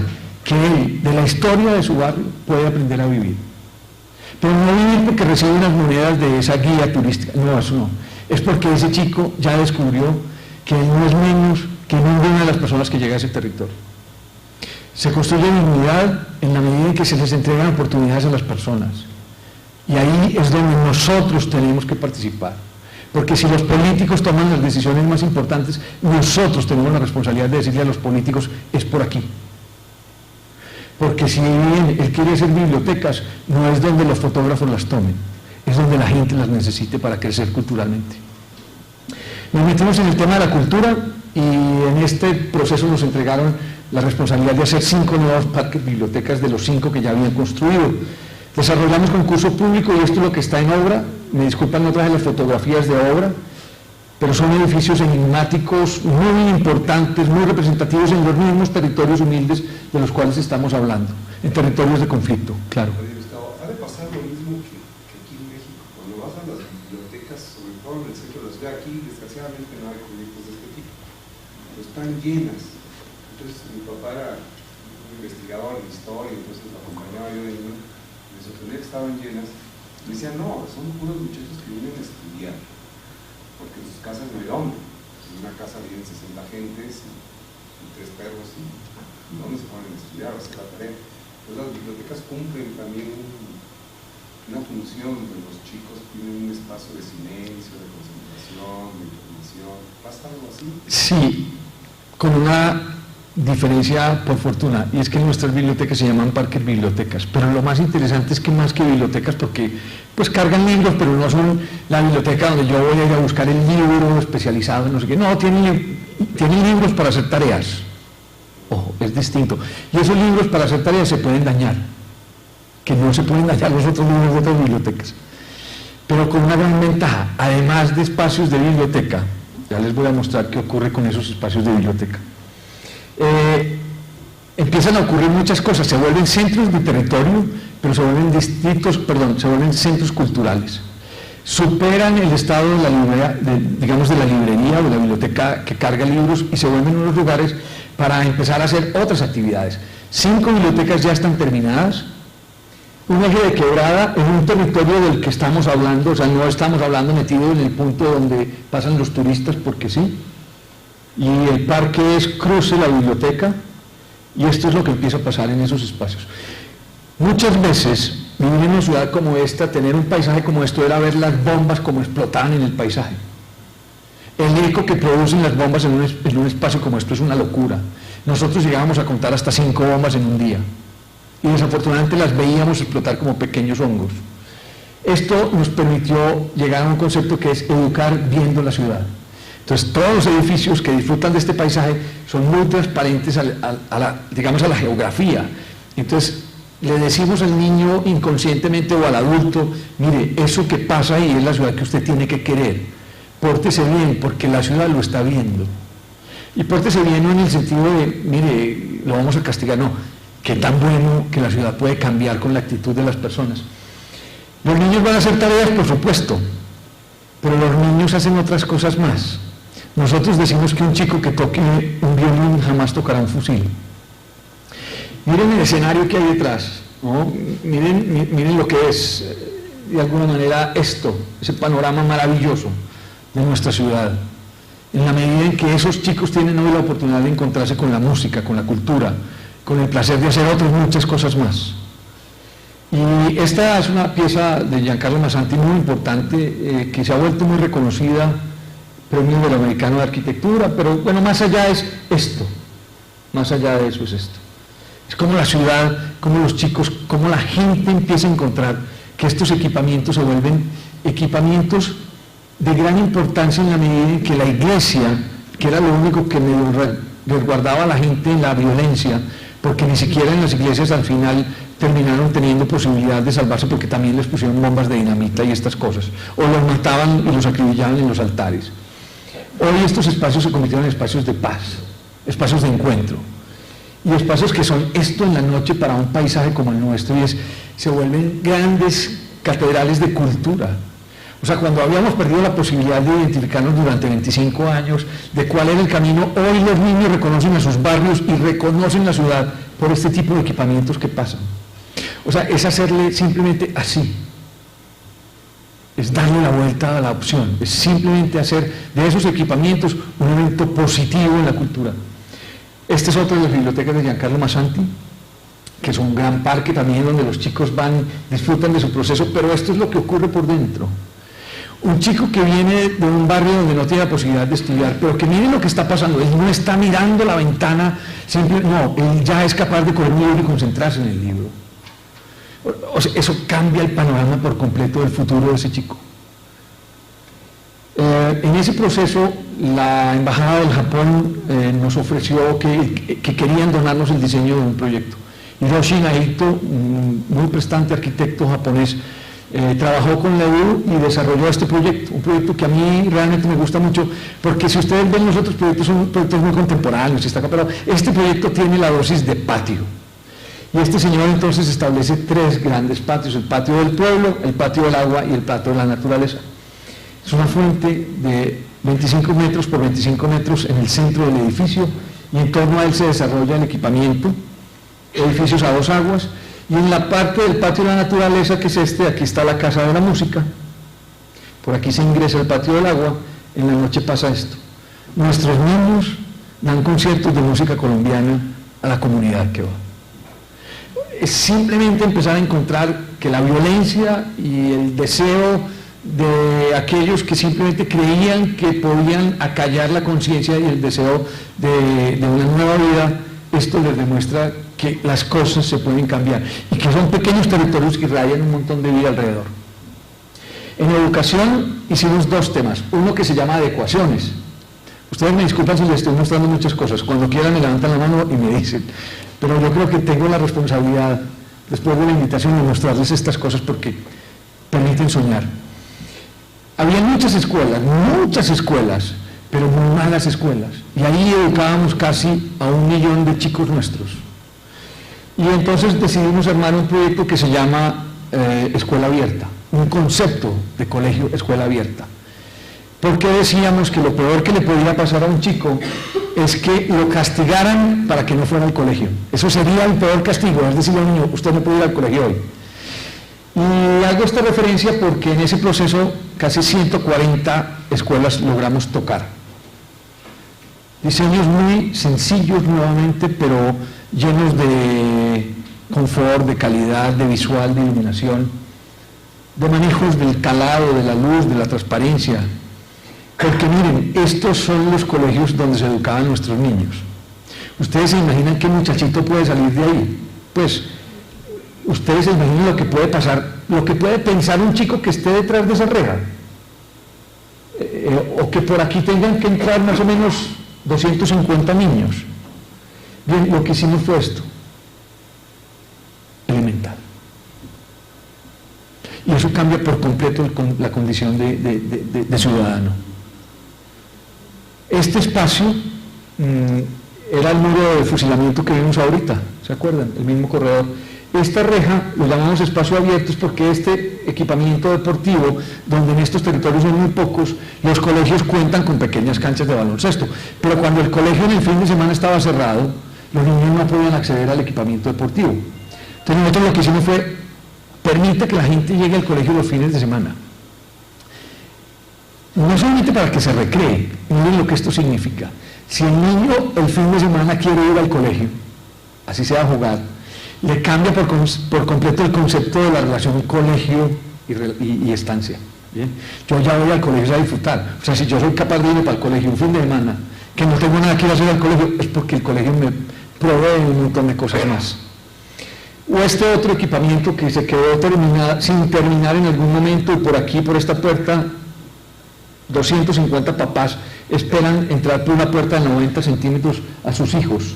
S2: que él, de la historia de su barrio, puede aprender a vivir. Pero no vivir porque recibe unas monedas de esa guía turística, no, eso no. Es porque ese chico ya descubrió que él no es menos que ninguna de las personas que llega a ese territorio. Se construye dignidad en la medida en que se les entregan oportunidades a las personas. Y ahí es donde nosotros tenemos que participar. Porque si los políticos toman las decisiones más importantes, nosotros tenemos la responsabilidad de decirle a los políticos, es por aquí. porque si bien él quiere hacer bibliotecas, no es donde los fotógrafos las tomen, es donde la gente las necesite para crecer culturalmente. Nos metimos en el tema de la cultura y en este proceso nos entregaron la responsabilidad de hacer 5 nuevos parques bibliotecas de los 5 que ya habían construido. Desarrollamos concurso público y esto es lo que está en obra. Me disculpan, no traje las fotografías de obra, pero son edificios enigmáticos, muy importantes, muy representativos en los mismos territorios humildes de los cuales estamos hablando, en territorios de conflicto, claro.
S3: Oye, Gustavo, ha de pasar lo mismo que aquí en México. Cuando vas a las bibliotecas, sobre todo en el centro de la ciudad, aquí desgraciadamente no hay proyectos de este tipo, pero están llenas. Entonces mi papá era un investigador de historia, entonces lo acompañaba yo de niño, me sorprendía que estaban llenas. Me decían, no, son puros muchachos que vienen a estudiar, porque en sus casas no hay hombre. En una casa viven 60 gentes y 3 perros, y ¿dónde se ponen a estudiar, a hacer la tarea? Entonces las bibliotecas cumplen también una función de los chicos, tienen un espacio de silencio, de concentración, de información. ¿Pasa algo así?
S2: Sí, con una diferencia por fortuna, y es que nuestras bibliotecas se llaman parques bibliotecas, pero lo más interesante es que más que bibliotecas, porque pues cargan libros, pero no son la biblioteca donde yo voy a ir a buscar el libro especializado, no sé qué, no, tienen libros para hacer tareas, ojo, es distinto, y esos libros para hacer tareas se pueden dañar, que no se pueden dañar los otros libros de otras bibliotecas, pero con una gran ventaja, además de espacios de biblioteca, ya les voy a mostrar qué ocurre con esos espacios de biblioteca. Empiezan a ocurrir muchas cosas, se vuelven centros de territorio, pero se vuelven se vuelven centros culturales. Superan el estado de la librería, digamos de la librería o de la biblioteca que carga libros y se vuelven unos lugares para empezar a hacer otras actividades. 5 bibliotecas ya están terminadas, un eje de quebrada en un territorio del que estamos hablando, o sea, no estamos hablando metido en el punto donde pasan los turistas porque sí. Y el parque es cruce la biblioteca, y esto es lo que empieza a pasar en esos espacios. Muchas veces, vivir en una ciudad como esta, tener un paisaje como esto, era ver las bombas como explotaban en el paisaje. El eco que producen las bombas en un espacio como esto es una locura. Nosotros llegábamos a contar hasta 5 bombas en un día, y desafortunadamente las veíamos explotar como pequeños hongos. Esto nos permitió llegar a un concepto que es educar viendo la ciudad. Entonces, todos los edificios que disfrutan de este paisaje son muy transparentes a la geografía. Entonces, le decimos al niño inconscientemente o al adulto, mire, eso que pasa ahí es la ciudad que usted tiene que querer. Pórtese bien, porque la ciudad lo está viendo. Y pórtese bien no en el sentido de, mire, lo vamos a castigar, no. Qué tan bueno que la ciudad puede cambiar con la actitud de las personas. Los niños van a hacer tareas, por supuesto, pero los niños hacen otras cosas más. Nosotros decimos que un chico que toque un violín jamás tocará un fusil. Miren el escenario que hay detrás, ¿no? Miren lo que es, de alguna manera, ese panorama maravilloso de nuestra ciudad. En la medida en que esos chicos tienen hoy la oportunidad de encontrarse con la música, con la cultura, con el placer de hacer otras muchas cosas más. Y esta es una pieza de Giancarlo Massanti muy importante, que se ha vuelto muy reconocida, Premio Iberoamericano de Arquitectura, pero bueno, más allá es esto, más allá de eso es esto. Es como la ciudad, como los chicos, como la gente empieza a encontrar que estos equipamientos se vuelven equipamientos de gran importancia en la medida en que la iglesia, que era lo único que resguardaba a la gente en la violencia, porque ni siquiera en las iglesias al final terminaron teniendo posibilidad de salvarse porque también les pusieron bombas de dinamita y estas cosas, o los mataban y los acribillaban en los altares. Hoy estos espacios se convirtieron en espacios de paz, espacios de encuentro, y espacios que son esto en la noche para un paisaje como el nuestro, y se vuelven grandes catedrales de cultura. O sea, cuando habíamos perdido la posibilidad de identificarnos durante 25 años de cuál era el camino, hoy los niños reconocen a sus barrios y reconocen la ciudad por este tipo de equipamientos que pasan. O sea, es hacerle simplemente así, es darle la vuelta a la opción, es simplemente hacer de esos equipamientos un evento positivo en la cultura. Este es otro de las bibliotecas de Giancarlo Massanti, que es un gran parque también donde los chicos van, disfrutan de su proceso, pero esto es lo que ocurre por dentro. Un chico que viene de un barrio donde no tiene la posibilidad de estudiar, pero que mire lo que está pasando, él no está mirando la ventana, no, él ya es capaz de coger un libro y concentrarse en el libro. O sea, eso cambia el panorama por completo del futuro de ese chico. En ese proceso, la Embajada del Japón nos ofreció que querían donarnos el diseño de un proyecto. Hiroshi Naito, muy prestante arquitecto japonés, trabajó con la EDU y desarrolló este proyecto, un proyecto que a mí realmente me gusta mucho, porque si ustedes ven los otros proyectos, son proyectos muy contemporáneos, pero este proyecto tiene la dosis de patio. Y este señor entonces establece 3 grandes patios: el patio del pueblo, el patio del agua y el patio de la naturaleza. Es una fuente de 25 metros por 25 metros en el centro del edificio, y en torno a él se desarrolla el equipamiento, edificios a 2 aguas, y en la parte del patio de la naturaleza, que es aquí está la casa de la música, por aquí se ingresa el patio del agua, en la noche pasa esto. Nuestros niños dan conciertos de música colombiana a la comunidad que va. Es simplemente empezar a encontrar que la violencia y el deseo de aquellos que simplemente creían que podían acallar la conciencia y el deseo de una nueva vida, esto les demuestra que las cosas se pueden cambiar y que son pequeños territorios que irradian un montón de vida alrededor. En educación hicimos 2 temas, uno que se llama adecuaciones. Ustedes me disculpan si les estoy mostrando muchas cosas, cuando quieran me levantan la mano y me dicen, pero yo creo que tengo la responsabilidad, después de la invitación, de mostrarles estas cosas porque permiten soñar. Había muchas escuelas, pero muy malas escuelas, y ahí educábamos casi a 1 millón de chicos nuestros. Y entonces decidimos armar un proyecto que se llama Escuela Abierta, un concepto de colegio escuela abierta. Porque decíamos que lo peor que le podía pasar a un chico es que lo castigaran para que no fuera al colegio. Eso sería el peor castigo, es decir, al niño, usted no puede ir al colegio hoy. Y hago esta referencia porque en ese proceso casi 140 escuelas logramos tocar. Diseños muy sencillos nuevamente, pero llenos de confort, de calidad, de visual, de iluminación, de manejos del calado, de la luz, de la transparencia. Porque miren, estos son los colegios donde se educaban nuestros niños. ¿Ustedes se imaginan qué muchachito puede salir de ahí? Pues ustedes se imaginan lo que puede pasar, lo que puede pensar un chico que esté detrás de esa reja, o que por aquí tengan que entrar más o menos 250 niños. Bien, lo que hicimos fue esto, elemental. Y eso cambia por completo la condición de ciudadano. Este espacio era el muro de fusilamiento que vimos ahorita, ¿se acuerdan? El mismo corredor. Esta reja lo llamamos espacio abierto porque este equipamiento deportivo, donde en estos territorios son muy pocos, los colegios cuentan con pequeñas canchas de baloncesto, pero cuando el colegio en el fin de semana estaba cerrado, los niños no podían acceder al equipamiento deportivo. Entonces nosotros lo que hicimos fue, permite que la gente llegue al colegio los fines de semana. No solamente para que se recree, miren lo que esto significa. Si el niño el fin de semana quiere ir al colegio, así sea a jugar, le cambia por completo el concepto de la relación colegio y estancia. ¿Bien? Yo ya voy al colegio a disfrutar. O sea, si yo soy capaz de ir para el colegio un fin de semana, que no tengo nada que ir a hacer al colegio, es porque el colegio me provee un montón de cosas más. O este otro equipamiento que se quedó sin terminar en algún momento, y por aquí, por esta puerta, 250 papás esperan entrar por una puerta de 90 centímetros a sus hijos.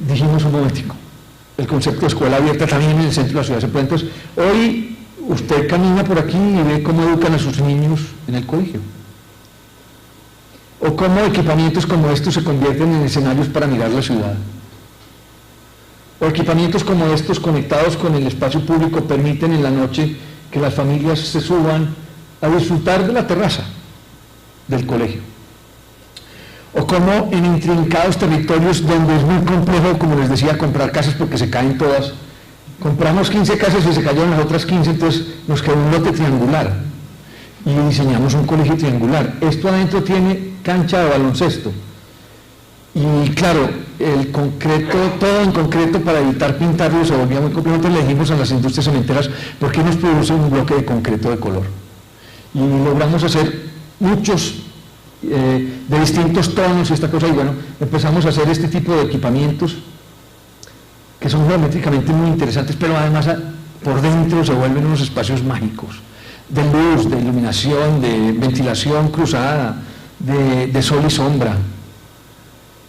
S2: Dijimos un momentico, el concepto de escuela abierta también en el centro de la ciudad se puede. Entonces, hoy usted camina por aquí y ve cómo educan a sus niños en el colegio, o cómo equipamientos como estos se convierten en escenarios para mirar la ciudad, o equipamientos como estos conectados con el espacio público permiten en la noche que las familias se suban a disfrutar de la terraza del colegio. O como en intrincados territorios donde es muy complejo, como les decía, comprar casas porque se caen todas. Compramos 15 casas y se cayeron las otras 15, entonces nos quedó un lote triangular. Y diseñamos un colegio triangular. Esto adentro tiene cancha de baloncesto. Y claro, el concreto, todo en concreto para evitar pintarlo se volvía muy complejo. Entonces le dijimos a las industrias cementeras, ¿por qué nos produce un bloque de concreto de color? Y logramos hacer muchos de distintos tonos y esta cosa, y bueno, empezamos a hacer este tipo de equipamientos que son geométricamente muy interesantes, pero además por dentro se vuelven unos espacios mágicos, de luz, de iluminación, de ventilación cruzada, de sol y sombra.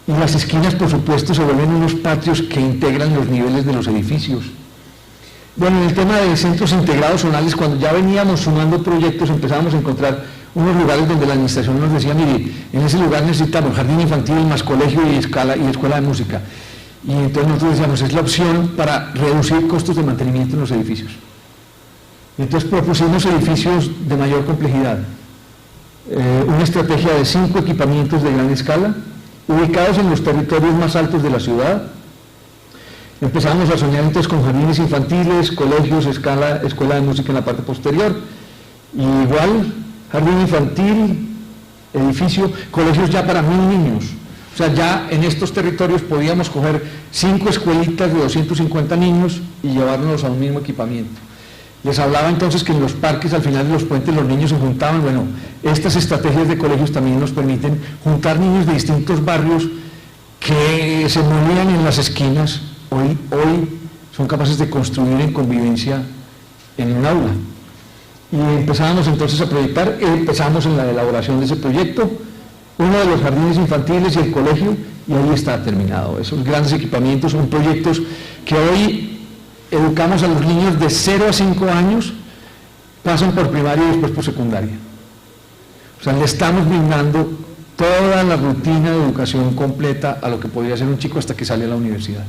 S2: Y las esquinas, por supuesto, se vuelven unos patios que integran los niveles de los edificios. Bueno, en el tema de centros integrados zonales, cuando ya veníamos sumando proyectos, empezábamos a encontrar unos lugares donde la administración nos decía, mire, en ese lugar necesitamos jardín infantil, más colegio y escuela de música. Y entonces nosotros decíamos, es la opción para reducir costos de mantenimiento en los edificios. Y entonces propusimos edificios de mayor complejidad. Una estrategia de 5 equipamientos de gran escala, ubicados en los territorios más altos de la ciudad. Empezamos a soñar entonces con jardines infantiles, colegios, escuela de música en la parte posterior. Y igual, jardín infantil, edificio, colegios ya para 1000 niños. O sea, ya en estos territorios podíamos coger 5 escuelitas de 250 niños y llevarnos a un mismo equipamiento. Les hablaba entonces que en los parques, al final de los puentes, los niños se juntaban. Bueno, estas estrategias de colegios también nos permiten juntar niños de distintos barrios que se movían en las esquinas. Hoy son capaces de construir en convivencia en un aula. Y empezábamos entonces a proyectar, empezamos en la elaboración de ese proyecto, uno de los jardines infantiles y el colegio, y ahí está terminado. Esos grandes equipamientos son proyectos que hoy educamos a los niños de 0 a 5 años, pasan por primaria y después por secundaria. O sea, le estamos brindando toda la rutina de educación completa a lo que podría ser un chico hasta que sale a la universidad.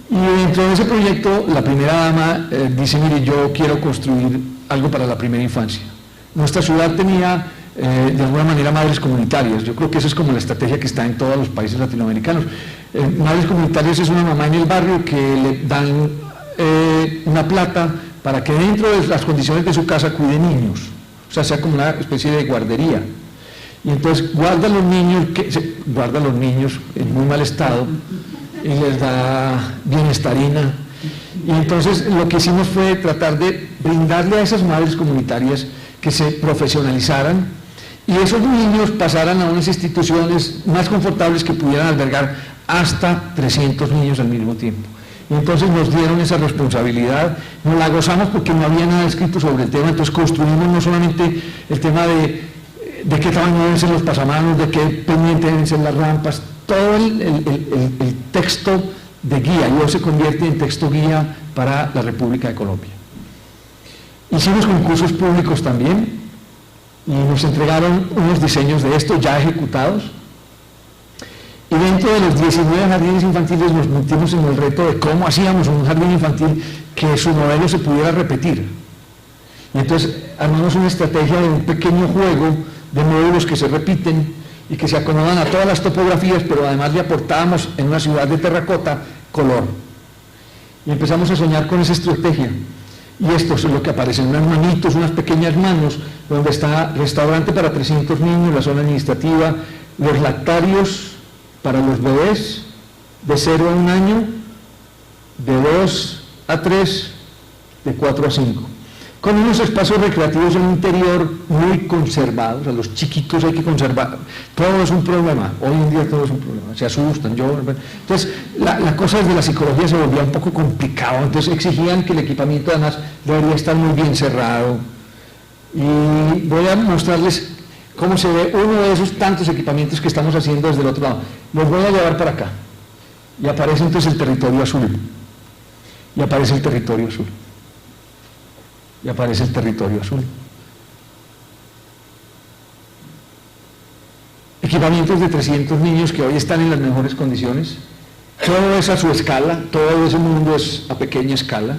S2: Y dentro de ese proyecto, la primera dama dice, mire, yo quiero construir algo para la primera infancia. Nuestra ciudad tenía, de alguna manera, madres comunitarias. Yo creo que esa es como la estrategia que está en todos los países latinoamericanos. Madres comunitarias es una mamá en el barrio que le dan una plata para que dentro de las condiciones de su casa cuide niños. O sea, sea como una especie de guardería. Y entonces guarda a los niños en muy mal estado y les da bienestarina. Y entonces lo que hicimos fue tratar de brindarle a esas madres comunitarias que se profesionalizaran y esos niños pasaran a unas instituciones más confortables que pudieran albergar hasta 300 niños al mismo tiempo. Y entonces nos dieron esa responsabilidad, nos la gozamos porque no había nada escrito sobre el tema, entonces construimos no solamente el tema de qué tamaño deben ser los pasamanos, de qué pendiente deben ser las rampas, todo el texto de guía, y hoy se convierte en texto guía para la República de Colombia. Hicimos concursos públicos también y nos entregaron unos diseños de esto ya ejecutados. Y dentro de los 19 jardines infantiles nos metimos en el reto de cómo hacíamos un jardín infantil que su modelo se pudiera repetir. Y entonces armamos una estrategia de un pequeño juego de módulos que se repiten y que se acomodan a todas las topografías, pero además le aportábamos en una ciudad de terracota color. Y empezamos a soñar con esa estrategia. Y esto es lo que aparece, unas manitos, unas pequeñas manos, donde está restaurante para 300 niños, la zona administrativa, los lactarios para los bebés de 0 a 1 año, de 2 a 3, de 4 a 5. Con unos espacios recreativos en el interior muy conservados, a los chiquitos hay que conservar, todo es un problema, hoy en día todo es un problema, se asustan, entonces la cosa desde la psicología se volvía un poco complicado, entonces exigían que el equipamiento además debería estar muy bien cerrado, y voy a mostrarles cómo se ve uno de esos tantos equipamientos que estamos haciendo desde el otro lado. Los voy a llevar para acá, y aparece entonces el territorio azul, y aparece el territorio azul. Y aparece el territorio azul. Equipamientos de 300 niños que hoy están en las mejores condiciones, todo es a su escala, todo ese mundo es a pequeña escala,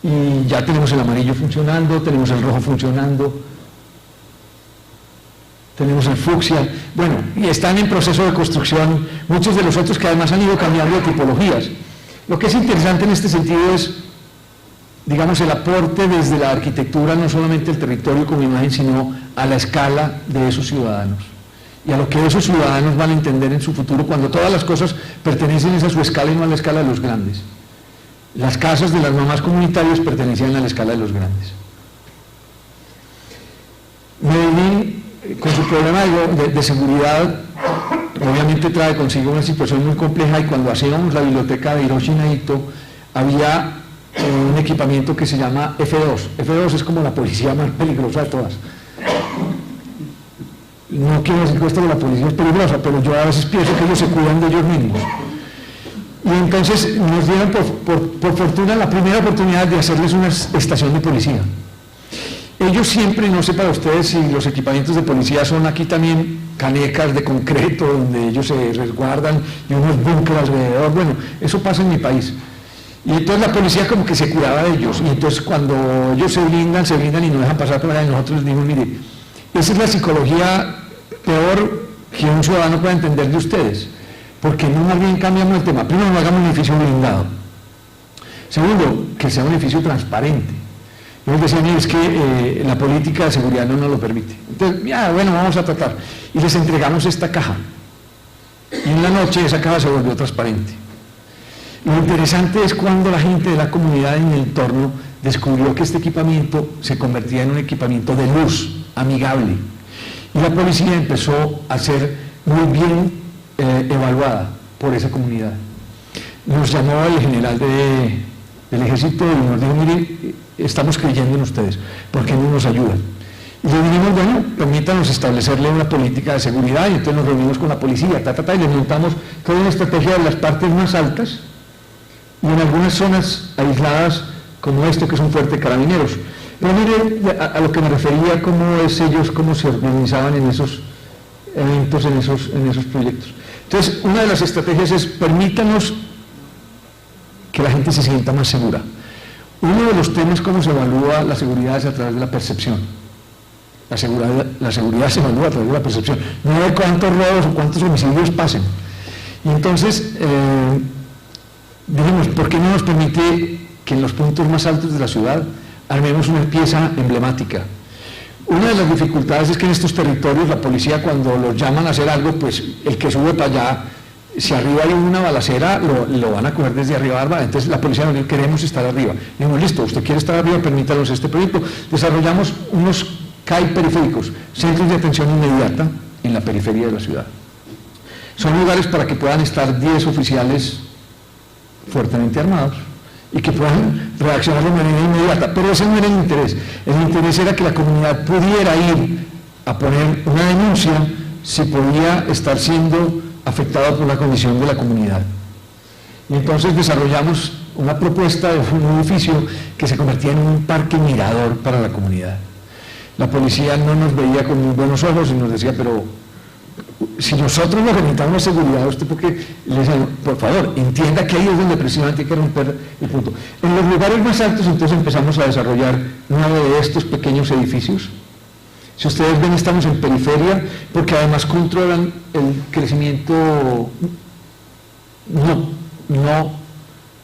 S2: y ya tenemos el amarillo funcionando, tenemos el rojo funcionando, tenemos el fucsia, bueno, y están en proceso de construcción muchos de los otros que además han ido cambiando de tipologías. Lo que es interesante en este sentido es, digamos, el aporte desde la arquitectura, no solamente el territorio como imagen, sino a la escala de esos ciudadanos. y a lo que esos ciudadanos van a entender en su futuro cuando todas las cosas pertenecen a su escala y no a la escala de los grandes. Las casas de las mamás comunitarias pertenecían a la escala de los grandes. Medellín, con su problema de seguridad, obviamente trae consigo una situación muy compleja, y cuando hacíamos la biblioteca de Hiroshi Naito, había un equipamiento que se llama F2. F2 es como la policía más peligrosa de todas. No quiero decir que esto de la policía es peligrosa, pero yo a veces pienso que ellos se cuidan de ellos mismos. Y entonces nos dieron por fortuna la primera oportunidad de hacerles una estación de policía. Ellos siempre, no sé para ustedes si los equipamientos de policía son aquí también canecas de concreto donde ellos se resguardan y unos búnkeres alrededor. Bueno, eso pasa en mi país. Y entonces la policía como que se cuidaba de ellos, y entonces cuando ellos se blindan y no dejan pasar por allá, y nosotros les dimos, mire, esa es la psicología peor que un ciudadano pueda entender de ustedes, porque no más bien cambiamos el tema. Primero, no hagamos un edificio blindado. Segundo, que sea un edificio transparente. Ellos decían, es que la política de seguridad no nos lo permite. Entonces, ya, bueno, vamos a tratar. Y les entregamos esta caja. Y en la noche esa caja se volvió transparente. Lo interesante es cuando la gente de la comunidad en el entorno descubrió que este equipamiento se convertía en un equipamiento de luz, amigable. Y la policía empezó a ser muy bien evaluada por esa comunidad. Nos llamó el general del ejército y nos dijo, mire, estamos creyendo en ustedes, ¿por qué no nos ayudan? Y le dijimos, bueno, permítanos establecerle una política de seguridad, y entonces nos reunimos con la policía, y le montamos toda una estrategia de las partes más altas, y en algunas zonas aisladas como esto, que es un fuerte de carabineros. Pero mire a lo que me refería, cómo se organizaban en esos eventos, en esos proyectos. Entonces, una de las estrategias es, permítanos que la gente se sienta más segura. Uno de los temas, cómo se evalúa la seguridad, es a través de la percepción. La seguridad se evalúa a través de la percepción, no de cuántos robos o cuántos homicidios pasen. Y entonces, dijimos, ¿por qué no nos permite que en los puntos más altos de la ciudad armemos una pieza emblemática? Una de las dificultades es que en estos territorios la policía, cuando los llaman a hacer algo, pues el que sube para allá, si arriba hay una balacera, lo van a coger desde arriba. Entonces la policía no, queremos estar arriba. Dijimos, listo, usted quiere estar arriba, permítanos este proyecto. Desarrollamos unos CAI periféricos, centros de atención inmediata en la periferia de la ciudad. Son lugares para que puedan estar 10 oficiales fuertemente armados y que puedan reaccionar de manera inmediata, pero ese no era el interés. El interés era que la comunidad pudiera ir a poner una denuncia si podía estar siendo afectada por la condición de la comunidad. Y entonces desarrollamos una propuesta de un edificio que se convertía en un parque mirador para la comunidad. La policía no nos veía con muy buenos ojos y nos decía, pero si nosotros necesitamos la seguridad, usted porque le decía, por favor, entienda que ahí es donde precisamente hay que romper el punto. En los lugares más altos entonces empezamos a desarrollar 9 de estos pequeños edificios. Si ustedes ven, estamos en periferia, porque además controlan el crecimiento no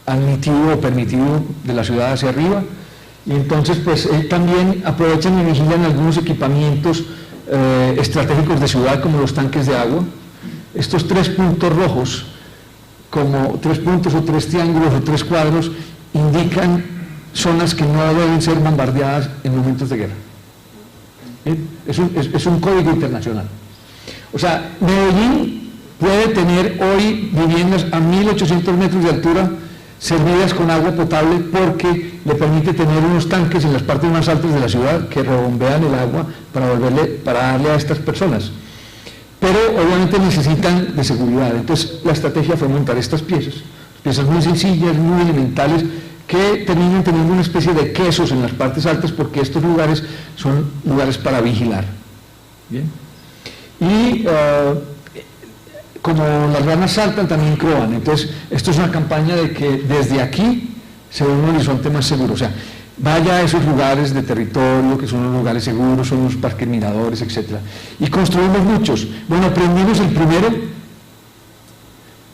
S2: admitido o permitido de la ciudad hacia arriba, y entonces pues también aprovechan y vigilan algunos equipamientos estratégicos de ciudad, como los tanques de agua. Estos 3 puntos rojos, como 3 puntos o 3 triángulos o 3 cuadros, indican zonas que no deben ser bombardeadas en momentos de guerra. Es un código internacional. O sea, Medellín puede tener hoy viviendas a 1.800 metros de altura servidas con agua potable, porque le permite tener unos tanques en las partes más altas de la ciudad que rebombean el agua para darle a estas personas. Pero obviamente necesitan de seguridad. Entonces la estrategia fue montar estas piezas muy sencillas, muy elementales, que terminan teniendo una especie de quesos en las partes altas, porque estos lugares son lugares para vigilar. ¿Bien? Y como las ranas saltan, también croan. Entonces, esto es una campaña de que desde aquí se ve un horizonte más seguro. O sea, vaya a esos lugares de territorio, que son los lugares seguros, son los parques miradores, etc. Y construimos muchos. Bueno, prendimos el primero,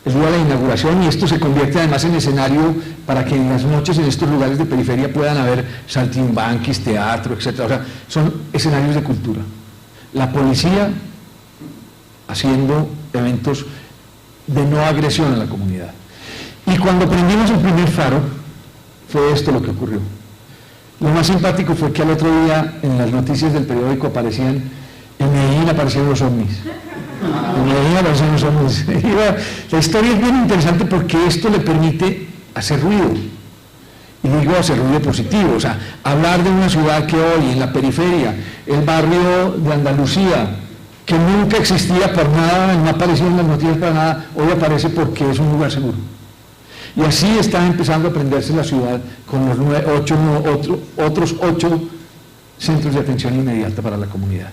S2: el día de la inauguración, y esto se convierte además en escenario para que en las noches en estos lugares de periferia puedan haber saltimbanquis, teatro, etc. O sea, son escenarios de cultura. La policía haciendo eventos de no agresión a la comunidad. Y cuando prendimos el primer faro, fue esto lo que ocurrió. Lo más simpático fue que al otro día en las noticias del periódico aparecían, en Medellín aparecieron los ovnis. En Medellín aparecieron los ovnis. La historia es bien interesante porque esto le permite hacer ruido. Y digo hacer ruido positivo, o sea, hablar de una ciudad que hoy en la periferia, el barrio de Andalucía, que nunca existía por nada, no aparecía en las noticias para nada, hoy aparece porque es un lugar seguro. Y así está empezando a aprenderse la ciudad con los otros 8 centros de atención inmediata para la comunidad.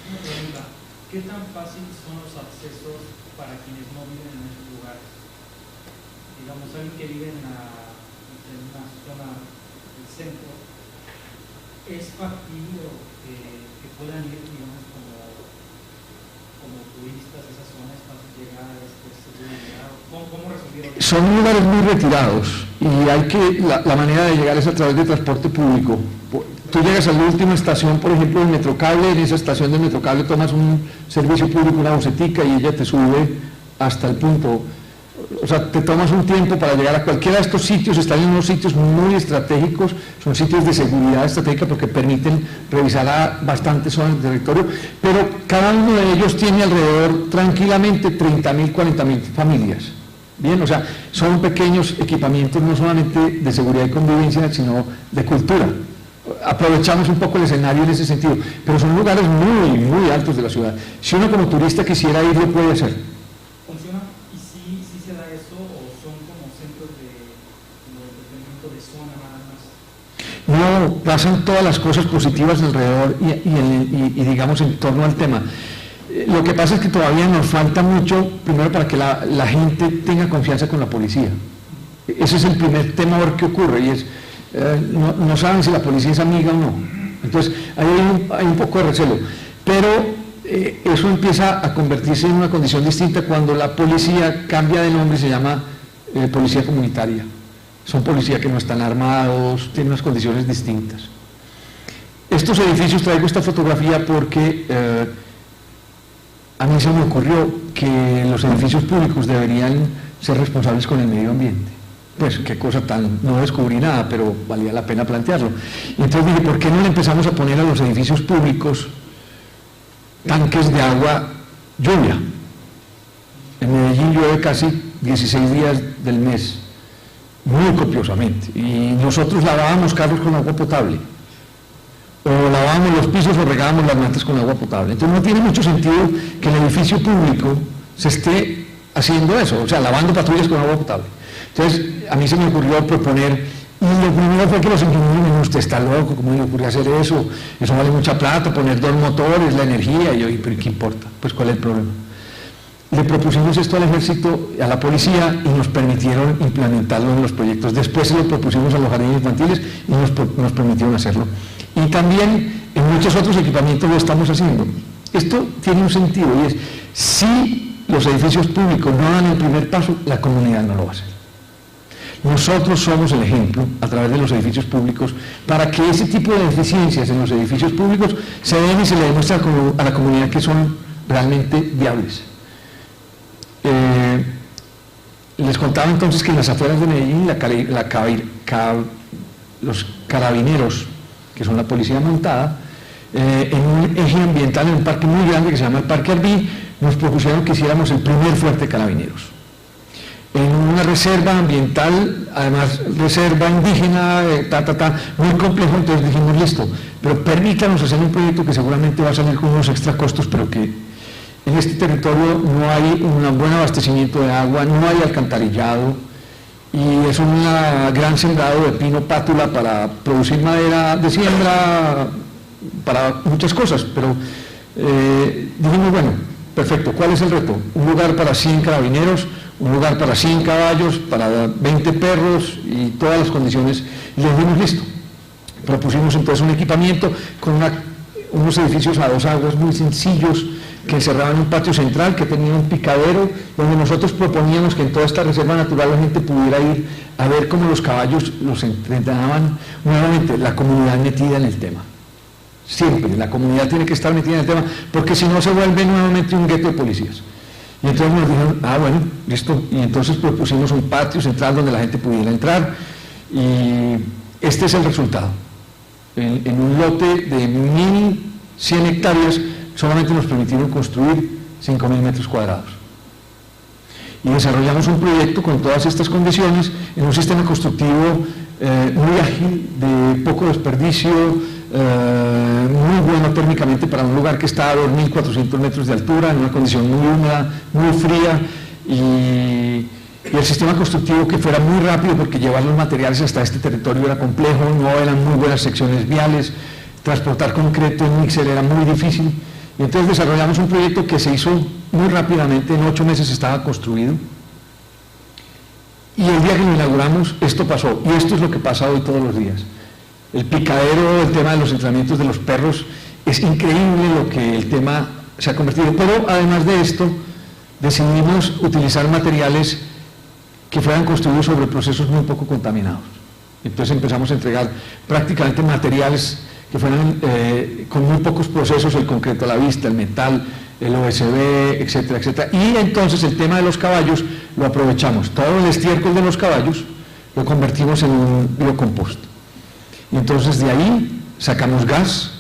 S4: Una pregunta, ¿qué tan fácil son los accesos para quienes no viven en esos lugares? Digamos, alguien que vive en una zona del centro, ¿es factible que puedan ir, digamos, como turistas a esas zonas para llegar a este lugar? ¿Cómo resolvieron eso?
S2: Son lugares muy retirados y hay que, la manera de llegar es a través de transporte público. Tú llegas a la última estación, por ejemplo, del Metrocable, en esa estación del Metrocable tomas un servicio público, una busetica, y ella te sube hasta el punto. O sea, te tomas un tiempo para llegar a cualquiera de estos sitios. Están en unos sitios muy estratégicos, son sitios de seguridad estratégica porque permiten revisar a bastantes zonas del territorio, pero cada uno de ellos tiene alrededor tranquilamente 30.000, 40.000 familias. Bien, o sea, son pequeños equipamientos no solamente de seguridad y convivencia, sino de cultura. Aprovechamos un poco el escenario en ese sentido, pero son lugares muy, muy altos de la ciudad. Si uno como turista quisiera ir, lo puede hacer.
S4: ¿Funciona? ¿Y si se da eso o son como centros de zona nada más?
S2: No, pasan todas las cosas positivas alrededor y digamos en torno al tema. Lo que pasa es que todavía nos falta mucho, primero para que la gente tenga confianza con la policía. Ese es el primer temor que ocurre y es, no saben si la policía es amiga o no. Entonces hay un poco de recelo, pero eso empieza a convertirse en una condición distinta cuando la policía cambia de nombre y se llama policía comunitaria. Son policías que no están armados, tienen unas condiciones distintas. Estos edificios, traigo esta fotografía porque a mí se me ocurrió que los edificios públicos deberían ser responsables con el medio ambiente. Pues qué cosa tan, no descubrí nada, pero valía la pena plantearlo. Y entonces dije, ¿por qué no le empezamos a poner a los edificios públicos tanques de agua lluvia? En Medellín llueve casi 16 días del mes, muy copiosamente, y nosotros lavábamos carros con agua potable, o lavábamos los pisos o regábamos las matas con agua potable. Entonces no tiene mucho sentido que el edificio público se esté haciendo eso, o sea, lavando patrullas con agua potable. Entonces, a mí se me ocurrió proponer, y lo primero fue que los ingenieros me dijeron, usted está loco, ¿cómo le ocurre hacer eso? Eso vale mucha plata, poner 2 motores, la energía, y yo, ¿pero qué importa? Pues, ¿cuál es el problema? Le propusimos esto al ejército, a la policía, y nos permitieron implementarlo en los proyectos. Después se lo propusimos a los jardines infantiles y nos permitieron hacerlo. Y también en muchos otros equipamientos lo estamos haciendo. Esto tiene un sentido, y es, si los edificios públicos no dan el primer paso, la comunidad no lo va a hacer. Nosotros somos el ejemplo, a través de los edificios públicos, para que ese tipo de deficiencias en los edificios públicos se den y se le demuestre a la comunidad que son realmente viables. Les contaba entonces que en las afueras de Medellín los carabineros, que son la policía montada, en un eje ambiental, en un parque muy grande que se llama el Parque Arví, nos propusieron que hiciéramos el primer fuerte de carabineros. En una reserva ambiental, además reserva indígena, muy complejo, entonces dijimos listo, pero permítanos hacer un proyecto que seguramente va a salir con unos extra costos, pero que en este territorio no hay un buen abastecimiento de agua, no hay alcantarillado, y es un gran sembrado de pino pátula para producir madera de siembra, para muchas cosas, pero dijimos, bueno, perfecto, ¿cuál es el reto? Un lugar para 100 carabineros, un lugar para 100 caballos, para 20 perros y todas las condiciones, y les dimos listo. Propusimos entonces un equipamiento con unos edificios a 2 aguas muy sencillos que encerraban un patio central que tenía un picadero, donde nosotros proponíamos que en toda esta reserva natural la gente pudiera ir a ver cómo los caballos los entrenaban, nuevamente la comunidad metida en el tema. Siempre, la comunidad tiene que estar metida en el tema, porque si no se vuelve nuevamente un gueto de policías. Y entonces nos dijeron, bueno, listo, y entonces propusimos un patio central donde la gente pudiera entrar, y este es el resultado. En un lote de 1.100 hectáreas solamente nos permitieron construir 5.000 metros cuadrados. Y desarrollamos un proyecto con todas estas condiciones en un sistema constructivo muy ágil, de poco desperdicio, muy bueno térmicamente para un lugar que está a 2.400 metros de altura, en una condición muy húmeda, muy fría, y el sistema constructivo que fuera muy rápido, porque llevar los materiales hasta este territorio era complejo, no eran muy buenas secciones viales, transportar concreto en mixer era muy difícil, y entonces desarrollamos un proyecto que se hizo muy rápidamente, en 8 meses estaba construido, y el día que lo inauguramos esto pasó, y esto es lo que pasa hoy todos los días. El picadero, el tema de los entrenamientos de los perros, es increíble lo que el tema se ha convertido, pero además de esto decidimos utilizar materiales que fueran construidos sobre procesos muy poco contaminados. Entonces empezamos a entregar prácticamente materiales que fueran con muy pocos procesos, el concreto a la vista, el metal, el OSB, etcétera, etcétera. Y entonces el tema de los caballos lo aprovechamos, todo el estiércol de los caballos lo convertimos en un biocompost. Y entonces de ahí sacamos gas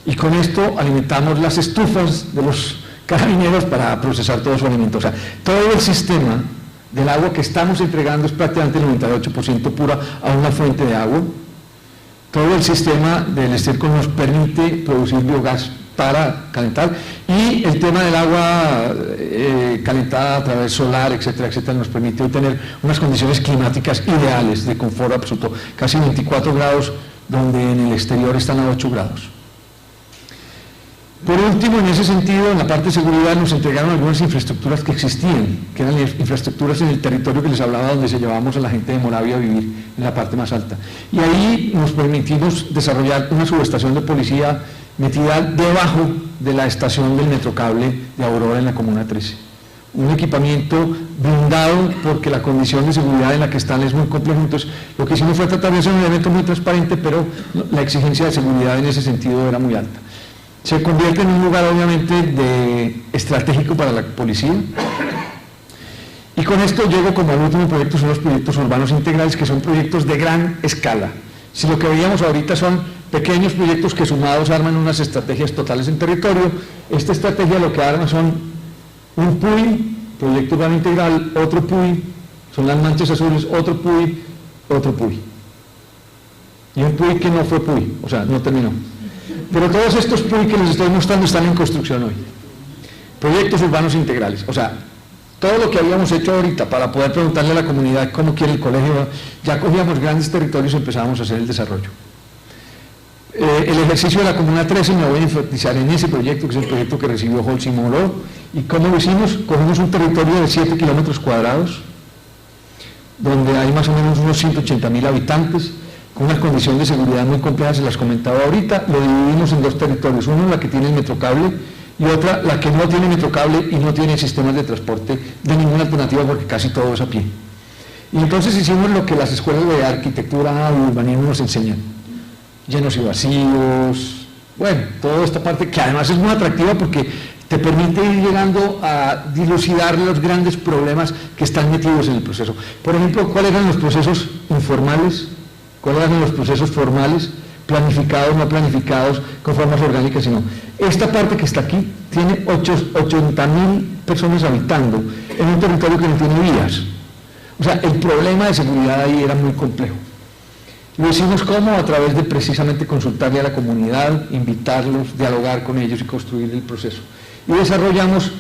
S2: y con esto alimentamos las estufas de los carabineros para procesar todo su alimento. O sea, todo el sistema del agua que estamos entregando es prácticamente el 98% pura a una fuente de agua. Todo el sistema del estiércol nos permite producir biogás para calentar, y el tema del agua calentada a través solar, etcétera, etcétera, nos permite obtener unas condiciones climáticas ideales de confort absoluto, casi 24 grados, donde en el exterior están a 8 grados. Por último, en ese sentido, en la parte de seguridad nos entregaron algunas infraestructuras que existían, que eran infraestructuras en el territorio que les hablaba, donde se llevábamos a la gente de Moravia a vivir, en la parte más alta. Y ahí nos permitimos desarrollar una subestación de policía metida debajo de la estación del Metrocable de Aurora en la Comuna 13. Un equipamiento blindado, porque la condición de seguridad en la que están es muy compleja. Entonces, lo que hicimos fue tratar de hacer un elemento muy transparente, pero la exigencia de seguridad en ese sentido era muy alta. Se convierte en un lugar obviamente estratégico para la policía, y con esto llego como al último proyecto, son los proyectos urbanos integrales, que son proyectos de gran escala. Si lo que veíamos ahorita son pequeños proyectos que sumados arman unas estrategias totales en territorio, esta estrategia lo que arma son un PUI, proyecto urbano integral, otro PUI, son las manchas azules, otro PUI, y un PUI que no fue PUI, o sea, no terminó. Pero todos estos PUI que les estoy mostrando están en construcción hoy. Proyectos urbanos integrales. O sea, todo lo que habíamos hecho ahorita para poder preguntarle a la comunidad cómo quiere el colegio, ya cogíamos grandes territorios y empezábamos a hacer el desarrollo. El ejercicio de la Comuna 13 me voy a enfatizar en ese proyecto, que es el proyecto que recibió Holcim Moró. ¿Y cómo lo hicimos? Cogimos un territorio de 7 kilómetros cuadrados, donde hay más o menos unos 180.000 habitantes, con una condición de seguridad muy compleja, se las comentaba ahorita. Lo dividimos en dos territorios, uno la que tiene el Metrocable y otra la que no tiene Metrocable y no tiene sistemas de transporte de ninguna alternativa, porque casi todo es a pie. Y entonces hicimos lo que las escuelas de arquitectura y urbanismo nos enseñan: llenos y vacíos, bueno, toda esta parte que además es muy atractiva porque te permite ir llegando a dilucidar los grandes problemas que están metidos en el proceso. Por ejemplo, ¿cuáles eran los procesos informales? ¿Cuáles eran los procesos formales, planificados, no planificados, con formas orgánicas? Sino, esta parte que está aquí tiene 80.000 personas habitando en un territorio que no tiene vías. O sea, el problema de seguridad ahí era muy complejo. Lo hicimos como a través de precisamente consultarle a la comunidad, invitarlos, dialogar con ellos y construir el proceso. Y desarrollamos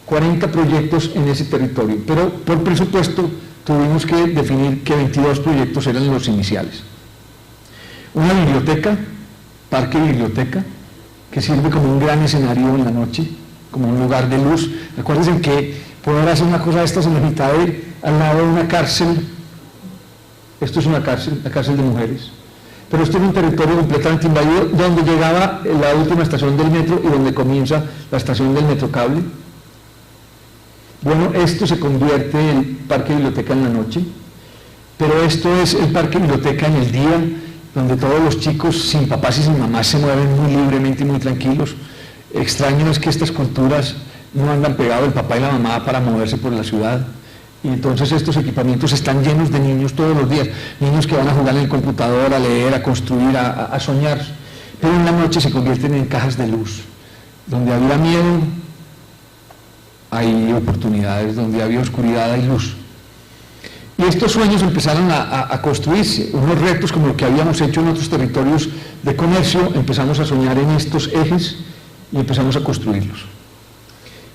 S2: 40 proyectos en ese territorio, pero por presupuesto tuvimos que definir que 22 proyectos eran los iniciales. Una biblioteca, parque biblioteca, que sirve como un gran escenario en la noche, como un lugar de luz. Acuérdense que poder hacer una cosa de estas en la mitad al lado de una cárcel. Esto es una cárcel, la cárcel de mujeres, pero esto es un territorio completamente invadido, donde llegaba la última estación del metro y donde comienza la estación del Metrocable. Bueno, esto se convierte en parque biblioteca en la noche, pero esto es el parque biblioteca en el día, donde todos los chicos sin papás y sin mamás se mueven muy libremente y muy tranquilos. Extraño es que estas culturas no andan pegados el papá y la mamá para moverse por la ciudad. Y entonces estos equipamientos están llenos de niños todos los días, niños que van a jugar en el computador, a leer, a construir, a soñar, pero en la noche se convierten en cajas de luz. Donde había miedo, hay oportunidades, donde había oscuridad, hay luz. Y estos sueños empezaron a construirse, unos retos como lo que habíamos hecho en otros territorios de comercio, empezamos a soñar en estos ejes y empezamos a construirlos.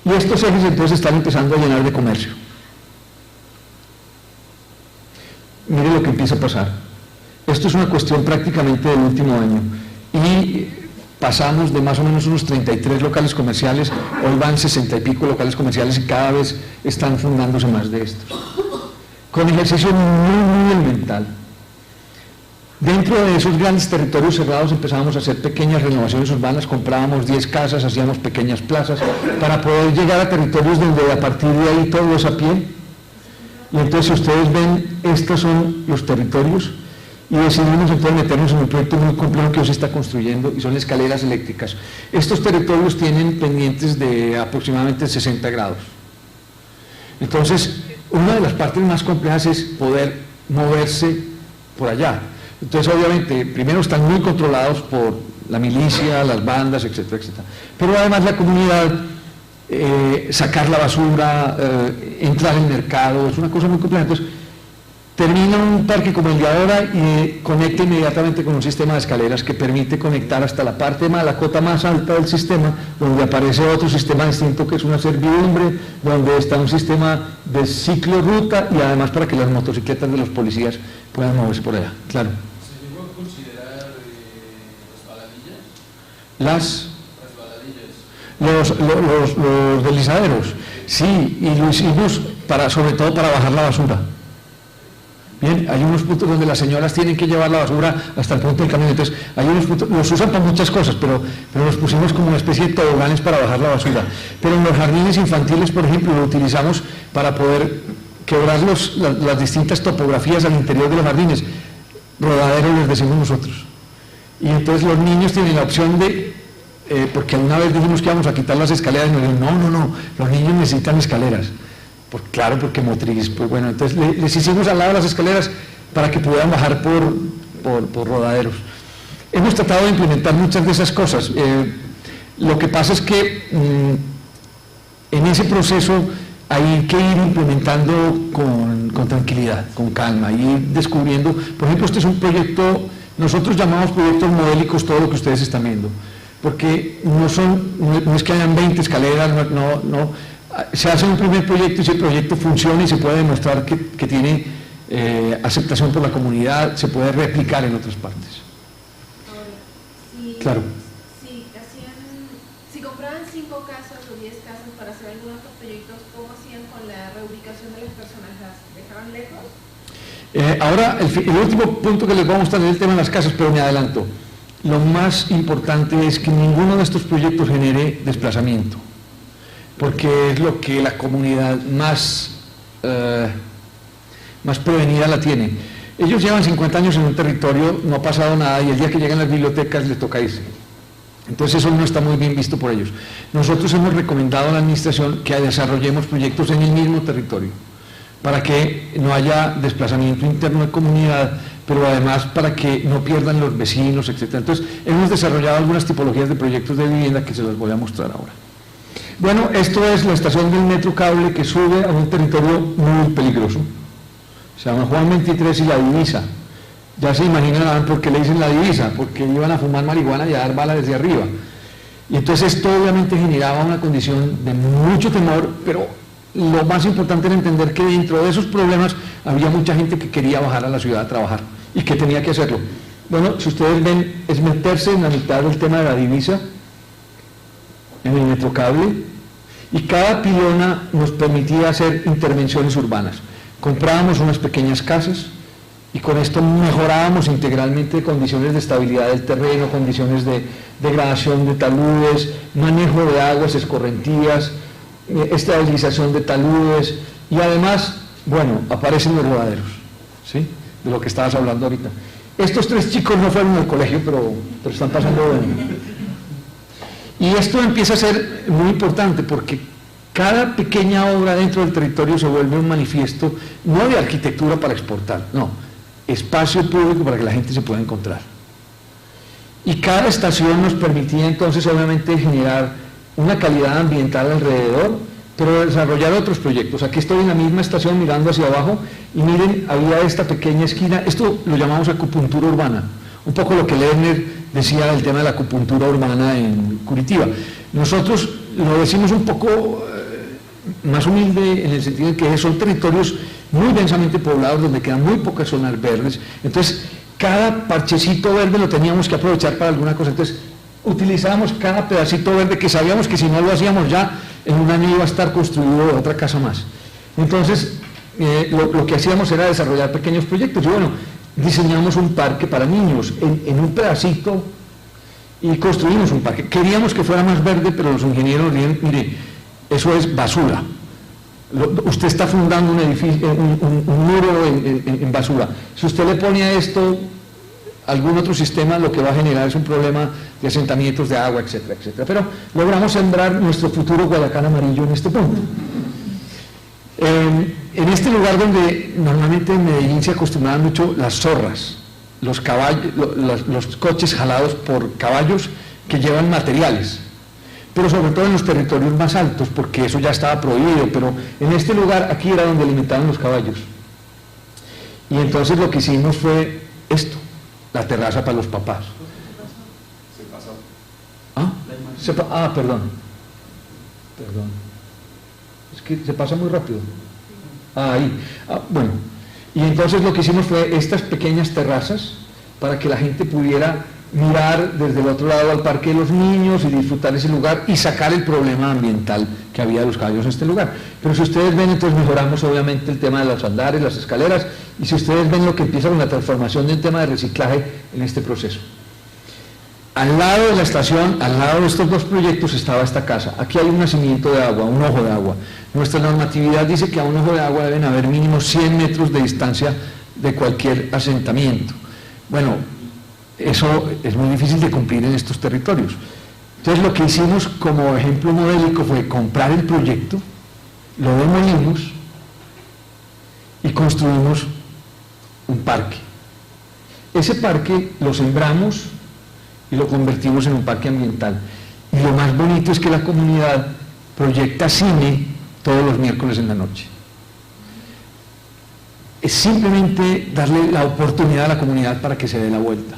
S2: Y estos ejes entonces están empezando a llenar de comercio. Mire lo que empieza a pasar. Esto es una cuestión prácticamente del último año. Y pasamos de más o menos unos 33 locales comerciales, hoy van 60 y pico locales comerciales y cada vez están fundándose más de estos. Con ejercicio muy elemental. Dentro de esos grandes territorios cerrados empezábamos a hacer pequeñas renovaciones urbanas, comprábamos 10 casas, hacíamos pequeñas plazas, para poder llegar a territorios donde a partir de ahí todo es a pie. Y entonces, si ustedes ven, estos son los territorios, y decidimos entonces meternos en un proyecto muy complejo que hoy se está construyendo, y son escaleras eléctricas. Estos territorios tienen pendientes de aproximadamente 60 grados. Entonces, una de las partes más complejas es poder moverse por allá. Entonces, obviamente, primero están muy controlados por la milicia, las bandas, etcétera, etcétera. Pero además la comunidad, sacar la basura, entrar en el mercado, es una cosa muy compleja. Entonces, termina un parque como el de ahora y conecta inmediatamente con un sistema de escaleras que permite conectar hasta la parte más, la cota más alta del sistema, donde aparece otro sistema distinto que es una servidumbre, donde está un sistema de ciclo-ruta y además para que las motocicletas de los policías puedan moverse por allá. Claro.
S5: ¿Se llegó a considerar resbaladillas?
S2: Las
S5: Resbaladillas.
S2: los deslizaderos, sí, y lo hicimos sobre todo para bajar la basura. Bien, hay unos puntos donde las señoras tienen que llevar la basura hasta el punto del camión, entonces hay unos puntos, los usan para muchas cosas, pero los pusimos como una especie de toboganes para bajar la basura. Pero en los jardines infantiles, por ejemplo, lo utilizamos para poder quebrar las distintas topografías al interior de los jardines. Rodaderos les decimos nosotros. Y entonces los niños tienen la opción de, porque alguna vez dijimos que íbamos a quitar las escaleras, y nos dijeron, no, los niños necesitan escaleras. Claro, porque motriz, pues bueno, entonces les hicimos al lado de las escaleras para que pudieran bajar por rodaderos. Hemos tratado de implementar muchas de esas cosas. Lo que pasa es que en ese proceso hay que ir implementando con tranquilidad, con calma, ir descubriendo. Por ejemplo, este es un proyecto, nosotros llamamos proyectos modélicos todo lo que ustedes están viendo, porque no es que hayan 20 escaleras, no. Se hace un primer proyecto y si el proyecto funciona y se puede demostrar que tiene aceptación por la comunidad, se puede replicar en otras partes.
S6: Ahora,
S2: Claro.
S6: Si compraban 5 casas o 10 casas para hacer algunos de estos proyectos, ¿cómo hacían con la reubicación de las personas? ¿Las dejaban lejos?
S2: Ahora, el último punto que les voy a mostrar es el tema de las casas, pero me adelanto. Lo más importante es que ninguno de estos proyectos genere desplazamiento, porque es lo que la comunidad más prevenida la tiene. Ellos llevan 50 años en un territorio, no ha pasado nada, y el día que llegan las bibliotecas les toca irse. Entonces eso no está muy bien visto por ellos. Nosotros hemos recomendado a la administración que desarrollemos proyectos en el mismo territorio, para que no haya desplazamiento interno de comunidad, pero además para que no pierdan los vecinos, etc. Entonces hemos desarrollado algunas tipologías de proyectos de vivienda que se las voy a mostrar ahora. Bueno, esto es la estación del metro cable que sube a un territorio muy peligroso. Se llama Juan 23 y La Divisa. Ya se imaginarán por qué le dicen La Divisa, porque iban a fumar marihuana y a dar bala desde arriba. Y entonces esto obviamente generaba una condición de mucho temor, pero lo más importante era entender que dentro de esos problemas había mucha gente que quería bajar a la ciudad a trabajar y que tenía que hacerlo. Bueno, si ustedes ven, es meterse en la mitad del tema de La Divisa, en el metrocable, y cada pilona nos permitía hacer intervenciones urbanas. Comprábamos unas pequeñas casas y con esto mejorábamos integralmente condiciones de estabilidad del terreno, condiciones de degradación de taludes, manejo de aguas escorrentías, estabilización de taludes, y además, bueno, aparecen los rodaderos, ¿sí? De lo que estabas hablando ahorita. Estos 3 chicos no fueron al colegio, pero están pasando bueno. Y esto empieza a ser muy importante porque cada pequeña obra dentro del territorio se vuelve un manifiesto, no de arquitectura para exportar, no, espacio público para que la gente se pueda encontrar. Y cada estación nos permitía entonces obviamente generar una calidad ambiental alrededor, pero desarrollar otros proyectos. Aquí estoy en la misma estación mirando hacia abajo y miren, había esta pequeña esquina, esto lo llamamos acupuntura urbana, un poco lo que Lerner decía del tema de la acupuntura urbana en Curitiba. Nosotros lo decimos un poco más humilde en el sentido de que son territorios muy densamente poblados donde quedan muy pocas zonas verdes, entonces cada parchecito verde lo teníamos que aprovechar para alguna cosa, entonces utilizábamos cada pedacito verde que sabíamos que si no lo hacíamos ya en un año iba a estar construido otra casa más. Entonces lo que hacíamos era desarrollar pequeños proyectos y bueno, diseñamos un parque para niños en un pedacito y construimos un parque. Queríamos que fuera más verde, pero los ingenieros dijeron, mire, eso es basura. Usted está fundando un edificio, un muro en basura. Si usted le pone a esto algún otro sistema, lo que va a generar es un problema de asentamientos de agua, etcétera, etcétera. Pero logramos sembrar nuestro futuro Guadalcanal amarillo en este punto. En este lugar donde normalmente en Medellín se acostumbraban mucho las zorras, los caballos, los coches jalados por caballos que llevan materiales, pero sobre todo en los territorios más altos, porque eso ya estaba prohibido, pero en este lugar, aquí era donde alimentaban los caballos. Y entonces lo que hicimos fue esto, la terraza para los papás. Se pasó. Perdón. Es que se pasa muy rápido. Ahí. Bueno, y entonces lo que hicimos fue estas pequeñas terrazas para que la gente pudiera mirar desde el otro lado al parque de los niños y disfrutar ese lugar y sacar el problema ambiental que había de los caballos en este lugar. Pero si ustedes ven, entonces mejoramos obviamente el tema de los andares, las escaleras, y si ustedes ven lo que empieza con la transformación del tema de reciclaje en este proceso. Al lado de la estación, al lado de estos 2 proyectos estaba esta casa. Aquí hay un nacimiento de agua, un ojo de agua. Nuestra normatividad dice que a un ojo de agua deben haber mínimo 100 metros de distancia de cualquier asentamiento. Bueno, eso es muy difícil de cumplir en estos territorios. Entonces lo que hicimos como ejemplo modélico fue comprar el proyecto, lo demolimos y construimos un parque. Ese parque lo sembramos y lo convertimos en un parque ambiental. Y lo más bonito es que la comunidad proyecta cine todos los miércoles en la noche. Es simplemente darle la oportunidad a la comunidad para que se dé la vuelta.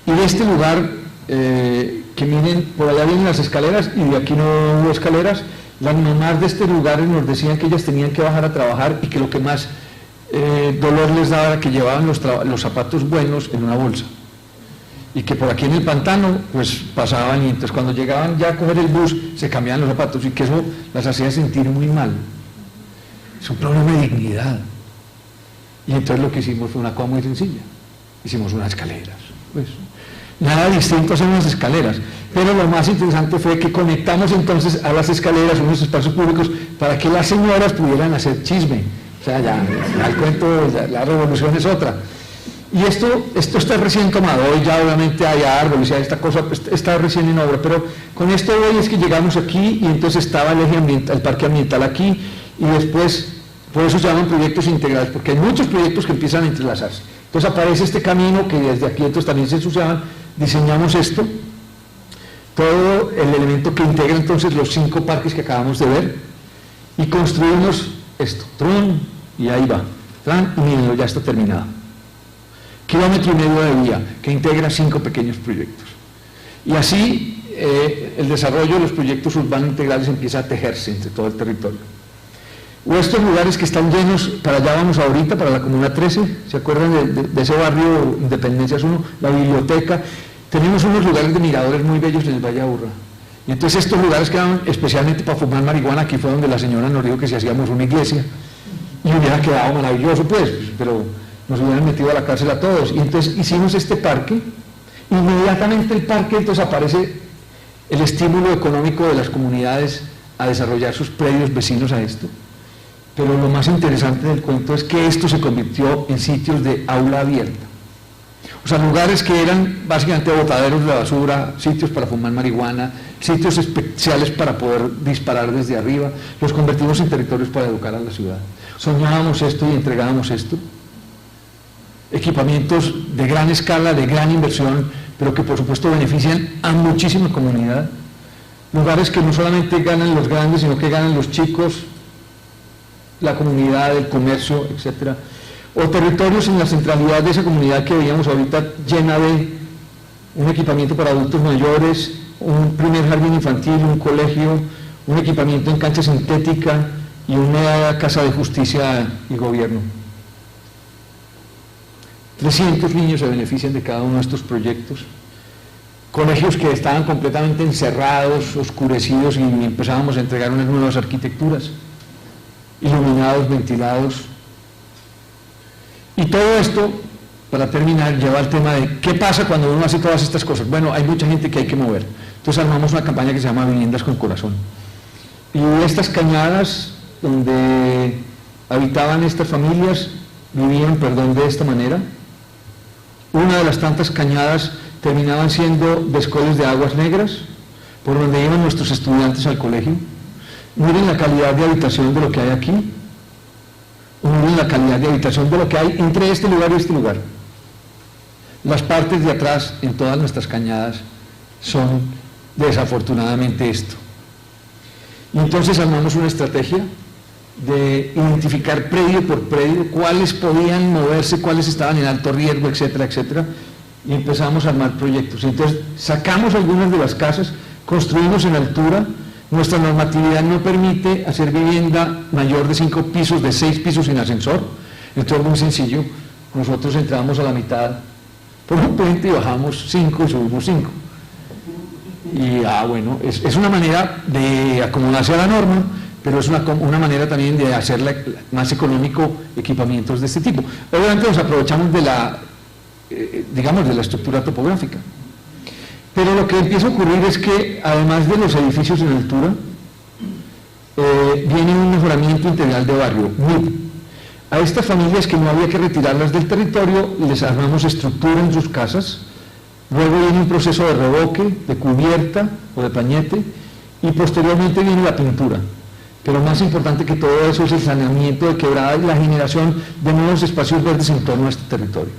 S2: Y de este lugar, que miren, por allá vienen las escaleras y de aquí no hubo escaleras, las mamás de este lugar nos decían que ellas tenían que bajar a trabajar y que lo que más dolor les daba era que llevaban los zapatos buenos en una bolsa. Y que por aquí en el pantano pues pasaban y entonces cuando llegaban ya a coger el bus se cambiaban los zapatos y que eso las hacía sentir muy mal. Es un problema de dignidad. Y entonces lo que hicimos fue una cosa muy sencilla, hicimos unas escaleras, pues nada distinto a hacer unas escaleras, pero lo más interesante fue que conectamos entonces a las escaleras unos espacios públicos para que las señoras pudieran hacer chisme. O sea, ya el cuento, la revolución es otra. Y esto está recién tomado, hoy ya obviamente hay árboles, ya esta cosa está recién en obra, pero con esto hoy es que llegamos aquí y entonces estaba el eje ambiental, el parque ambiental aquí, y después, por eso se llaman proyectos integrales, porque hay muchos proyectos que empiezan a entrelazarse. Entonces aparece este camino que desde aquí entonces también se asociaban, diseñamos esto, todo el elemento que integra entonces los 5 parques que acabamos de ver, y construimos esto, tron, y ahí va, tran, y mírenlo, ya está terminado. 1,5 kilómetros de vía que integra 5 pequeños proyectos. Y así el desarrollo de los proyectos urbanos integrales empieza a tejerse entre todo el territorio. O estos lugares que están llenos, para allá vamos ahorita, para la Comuna 13, ¿se acuerdan de ese barrio Independencias 1? La biblioteca. Tenemos unos lugares de miradores muy bellos en el Valle Aburrá. Y entonces estos lugares quedaron especialmente para fumar marihuana. Aquí fue donde la señora nos dijo que si hacíamos una iglesia, y hubiera quedado maravilloso, pues, pero nos hubieran metido a la cárcel a todos. Y entonces hicimos este parque, inmediatamente el parque, entonces aparece el estímulo económico de las comunidades a desarrollar sus predios vecinos a esto. Pero lo más interesante del cuento es que esto se convirtió en sitios de aula abierta. O sea, lugares que eran básicamente botaderos de basura, sitios para fumar marihuana, sitios especiales para poder disparar desde arriba, los convertimos en territorios para educar a la ciudad. Soñábamos esto y entregábamos esto. Equipamientos de gran escala, de gran inversión, pero que por supuesto benefician a muchísima comunidad. Lugares que no solamente ganan los grandes, sino que ganan los chicos, la comunidad, el comercio, etcétera. O territorios en la centralidad de esa comunidad que veíamos ahorita, llena de un equipamiento para adultos mayores, un primer jardín infantil, un colegio, un equipamiento en cancha sintética y una casa de justicia y gobierno. 300 niños se benefician de cada uno de estos proyectos. Colegios que estaban completamente encerrados, oscurecidos, y empezábamos a entregar unas nuevas arquitecturas, iluminados, ventilados. Y todo esto, para terminar, lleva al tema de ¿qué pasa cuando uno hace todas estas cosas? Bueno, hay mucha gente que hay que mover. Entonces armamos una campaña que se llama Viviendas con Corazón. Y estas cañadas donde habitaban estas familias vivían, de esta manera. Una de las tantas cañadas terminaban siendo descoles de aguas negras, por donde iban nuestros estudiantes al colegio. Miren la calidad de habitación de lo que hay aquí. Miren la calidad de habitación de lo que hay entre este lugar y este lugar. Las partes de atrás en todas nuestras cañadas son desafortunadamente esto. Y entonces armamos una estrategia de identificar predio por predio cuáles podían moverse, cuáles estaban en alto riesgo, etcétera, etcétera, y empezamos a armar proyectos. Entonces sacamos algunas de las casas, construimos en altura. Nuestra normatividad no permite hacer vivienda mayor de 5 pisos, de 6 pisos sin ascensor. Entonces, muy sencillo, nosotros entramos a la mitad por un puente y bajamos 5 y subimos 5. Y bueno, es una manera de acomodarse a la norma, pero es una manera también de hacer más económico equipamientos de este tipo. Obviamente nos aprovechamos de la estructura topográfica. Pero lo que empieza a ocurrir es que, además de los edificios en altura, viene un mejoramiento integral de barrio, MID. A estas familias que no había que retirarlas del territorio, les armamos estructura en sus casas, luego viene un proceso de revoque, de cubierta o de pañete, y posteriormente viene la pintura. Pero más importante que todo eso es el saneamiento de quebradas y la generación de nuevos espacios verdes en torno a este territorio.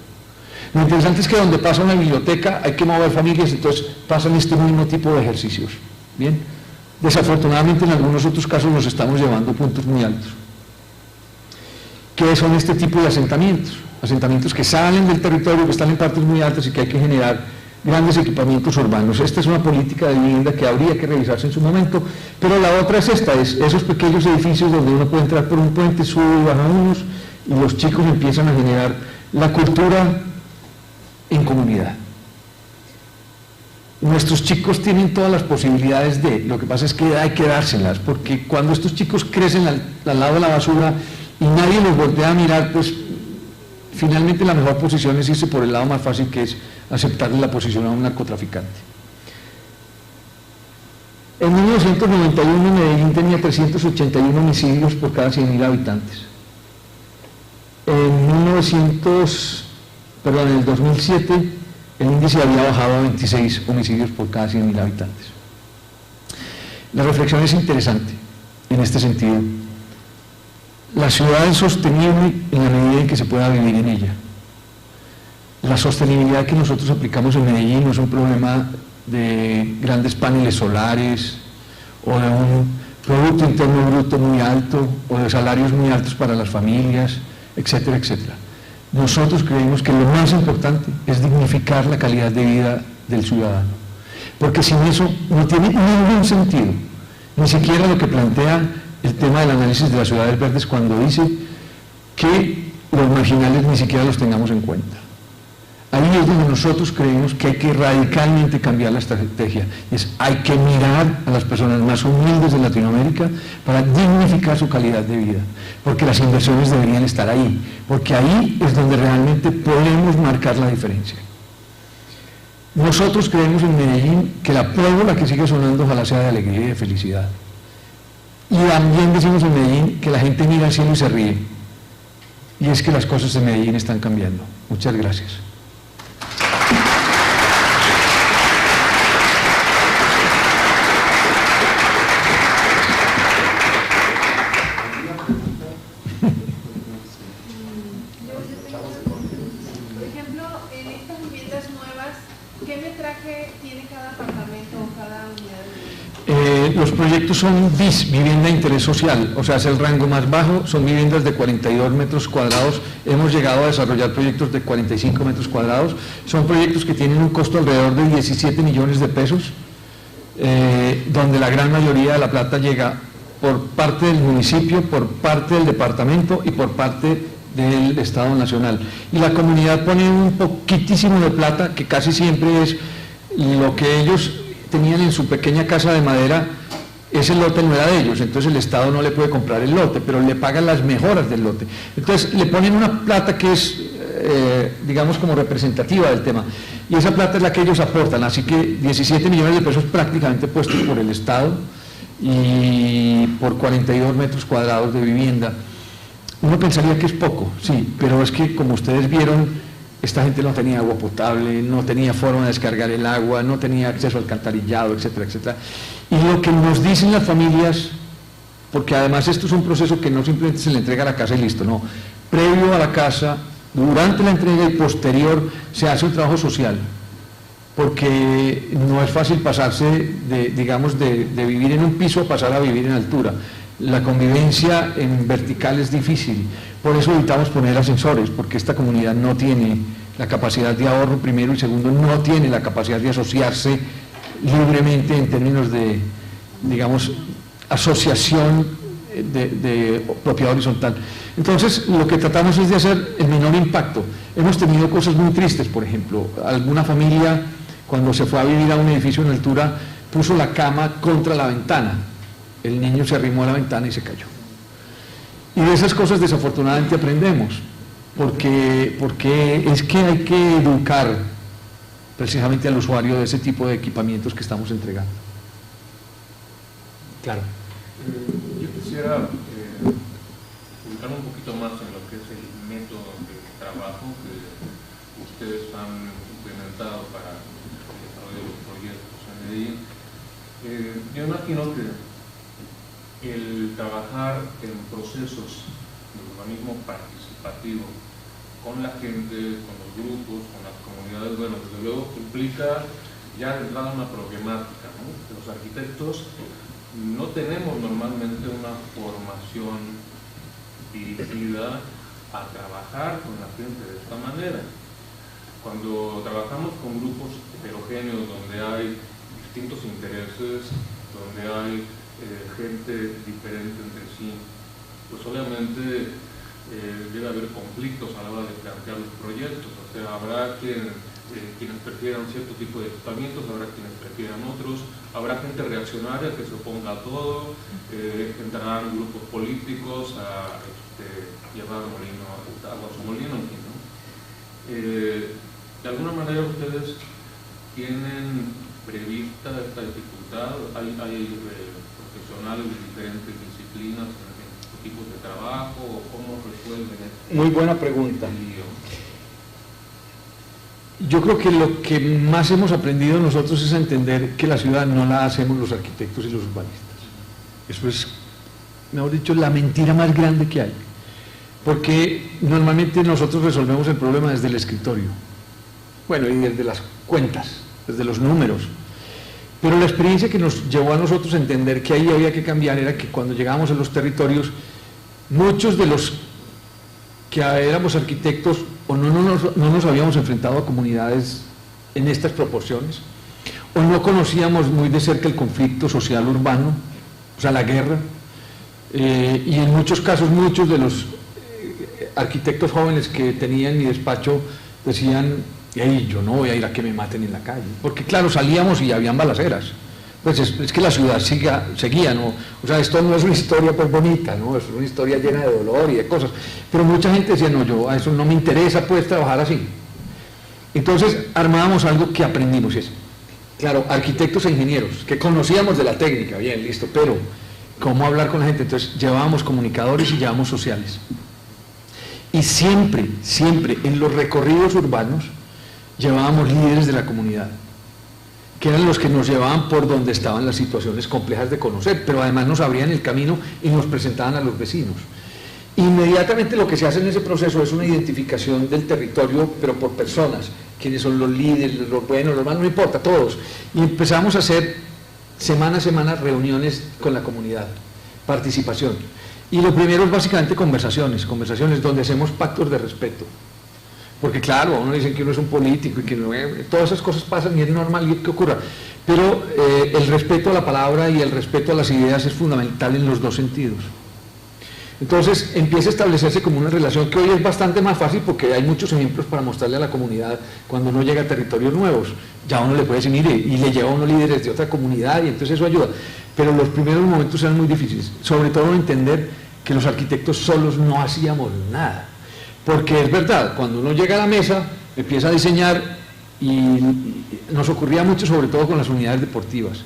S2: Lo interesante es que donde pasa una biblioteca hay que mover familias, entonces pasan este mismo tipo de ejercicios. Bien, desafortunadamente en algunos otros casos nos estamos llevando a puntos muy altos. ¿Qué son este tipo de asentamientos? Asentamientos que salen del territorio, que están en partes muy altas y que hay que generar grandes equipamientos urbanos. Esta es una política de vivienda que habría que revisarse en su momento, pero la otra es esta, es esos pequeños edificios donde uno puede entrar por un puente, sube y baja unos, y los chicos empiezan a generar la cultura en comunidad. Nuestros chicos tienen todas las posibilidades lo que pasa es que hay que dárselas, porque cuando estos chicos crecen al lado de la basura y nadie los voltea a mirar, pues finalmente la mejor posición es irse por el lado más fácil, que es aceptarle la posición a un narcotraficante. En 1991 Medellín tenía 381 homicidios por cada 100.000 habitantes. En el 2007 el índice había bajado a 26 homicidios por cada 100.000 habitantes. La reflexión es interesante en este sentido. La ciudad es sostenible en la medida en que se pueda vivir en ella. La sostenibilidad que nosotros aplicamos en Medellín no es un problema de grandes paneles solares o de un Producto Interno Bruto muy alto o de salarios muy altos para las familias, etcétera, etcétera. Nosotros creemos que lo más importante es dignificar la calidad de vida del ciudadano, porque sin eso no tiene ningún sentido, ni siquiera lo que plantea el tema del análisis de las ciudades verdes cuando dice que los marginales ni siquiera los tengamos en cuenta. Ahí es donde nosotros creemos que hay que radicalmente cambiar la estrategia. Hay que mirar a las personas más humildes de Latinoamérica para dignificar su calidad de vida, porque las inversiones deberían estar ahí, porque ahí es donde realmente podemos marcar la diferencia. Nosotros creemos en Medellín que la pólvora que sigue sonando ojalá sea de alegría y de felicidad. Y también decimos en Medellín que la gente mira al cielo y se ríe. Y es que las cosas en Medellín están cambiando. Muchas gracias.
S6: Por ejemplo, en estas viviendas nuevas, ¿qué metraje tiene cada apartamento o cada unidad de vivienda?
S2: Los proyectos son BIS, vivienda de interés social, o sea, es el rango más bajo, son viviendas de 42 metros cuadrados, hemos llegado a desarrollar proyectos de 45 metros cuadrados, son proyectos que tienen un costo alrededor de 17 millones de pesos, donde la gran mayoría de la plata llega por parte del municipio, por parte del departamento y por parte del Estado Nacional. Y la comunidad pone un poquitísimo de plata, que casi siempre es lo que ellos tenían en su pequeña casa de madera. Ese lote no era de ellos, entonces el Estado no le puede comprar el lote, pero le pagan las mejoras del lote. Entonces le ponen una plata que es, digamos, como representativa del tema, y esa plata es la que ellos aportan, así que 17 millones de pesos prácticamente puestos por el Estado y por 42 metros cuadrados de vivienda. Uno pensaría que es poco, sí, pero es que como ustedes vieron, esta gente no tenía agua potable, no tenía forma de descargar el agua, no tenía acceso al alcantarillado, etcétera, etcétera. Y lo que nos dicen las familias, porque además esto es un proceso que no simplemente se le entrega a la casa y listo, no. Previo a la casa, durante la entrega y posterior, se hace un trabajo social, porque no es fácil pasarse de vivir en un piso a pasar a vivir en altura. La convivencia en vertical es difícil, por eso evitamos poner ascensores, porque esta comunidad no tiene la capacidad de ahorro, primero, y segundo, no tiene la capacidad de asociarse libremente en términos de, digamos, asociación de propiedad horizontal. Entonces, lo que tratamos es de hacer el menor impacto. Hemos tenido cosas muy tristes, por ejemplo, alguna familia, cuando se fue a vivir a un edificio en altura, puso la cama contra la ventana. El niño se arrimó a la ventana y se cayó. Y de esas cosas desafortunadamente aprendemos, porque es que hay que educar precisamente al usuario de ese tipo de equipamientos que estamos entregando. Claro.
S7: Yo quisiera ubicar un poquito más en lo que es el método de trabajo que ustedes han implementado para el desarrollo de los proyectos en Medellín. Yo imagino que el trabajar en procesos de urbanismo participativo con la gente, con los grupos, con las comunidades, bueno, desde luego implica ya de entrada una problemática, ¿no? Los arquitectos no tenemos normalmente una formación dirigida a trabajar con la gente de esta manera. Cuando trabajamos con grupos heterogéneos donde hay distintos intereses, donde hay gente diferente entre sí, pues obviamente debe haber conflictos a la hora de plantear los proyectos. O sea, habrá quienes prefieran cierto tipo de equipamientos, habrá quienes prefieran otros, habrá gente reaccionaria que se oponga a todo, entrarán grupos políticos a llevar agua a su molino, en fin, ¿no? De alguna manera ustedes tienen prevista esta dificultad, hay profesionales de diferentes disciplinas en tipos de trabajo, ¿cómo resuelven esto?
S2: Muy buena pregunta. Yo creo que lo que más hemos aprendido nosotros es a entender que la ciudad no la hacemos los arquitectos y los urbanistas. Eso es, mejor dicho, la mentira más grande que hay. Porque normalmente nosotros resolvemos el problema desde el escritorio. Bueno, y desde las cuentas, desde los números. Pero la experiencia que nos llevó a nosotros a entender que ahí había que cambiar era que cuando llegábamos a los territorios, muchos de los que éramos arquitectos o no nos habíamos enfrentado a comunidades en estas proporciones, o no conocíamos muy de cerca el conflicto social urbano, o sea, la guerra, y en muchos casos muchos de los arquitectos jóvenes que tenían mi despacho decían: "Ey, yo no voy a ir a que me maten en la calle", porque claro, salíamos y habían balaceras. Pues es que la ciudad seguía, ¿no? O sea, esto no es una historia pues bonita, ¿no? Es una historia llena de dolor y de cosas, pero mucha gente decía: "No, yo a eso no me interesa pues trabajar así". Entonces armábamos algo que aprendimos, y es, claro, arquitectos e ingenieros, que conocíamos de la técnica, bien, listo, pero ¿cómo hablar con la gente? Entonces llevábamos comunicadores y llevábamos sociales. Y siempre, siempre en los recorridos urbanos llevábamos líderes de la comunidad, que eran los que nos llevaban por donde estaban las situaciones complejas de conocer, pero además nos abrían el camino y nos presentaban a los vecinos. Inmediatamente lo que se hace en ese proceso es una identificación del territorio, pero por personas, quiénes son los líderes, los buenos, los malos, no importa, todos. Y empezamos a hacer semana a semana reuniones con la comunidad, participación. Y lo primero es básicamente conversaciones donde hacemos pactos de respeto. Porque claro, a uno dicen que uno es un político y que no, todas esas cosas pasan y es normal que ocurra. Pero el respeto a la palabra y el respeto a las ideas es fundamental en los dos sentidos. Entonces empieza a establecerse como una relación que hoy es bastante más fácil porque hay muchos ejemplos para mostrarle a la comunidad cuando uno llega a territorios nuevos. Ya uno le puede decir, mire, y le lleva a uno líderes de otra comunidad y entonces eso ayuda. Pero los primeros momentos eran muy difíciles, sobre todo entender que los arquitectos solos no hacíamos nada. Porque es verdad, cuando uno llega a la mesa, empieza a diseñar y nos ocurría mucho sobre todo con las unidades deportivas.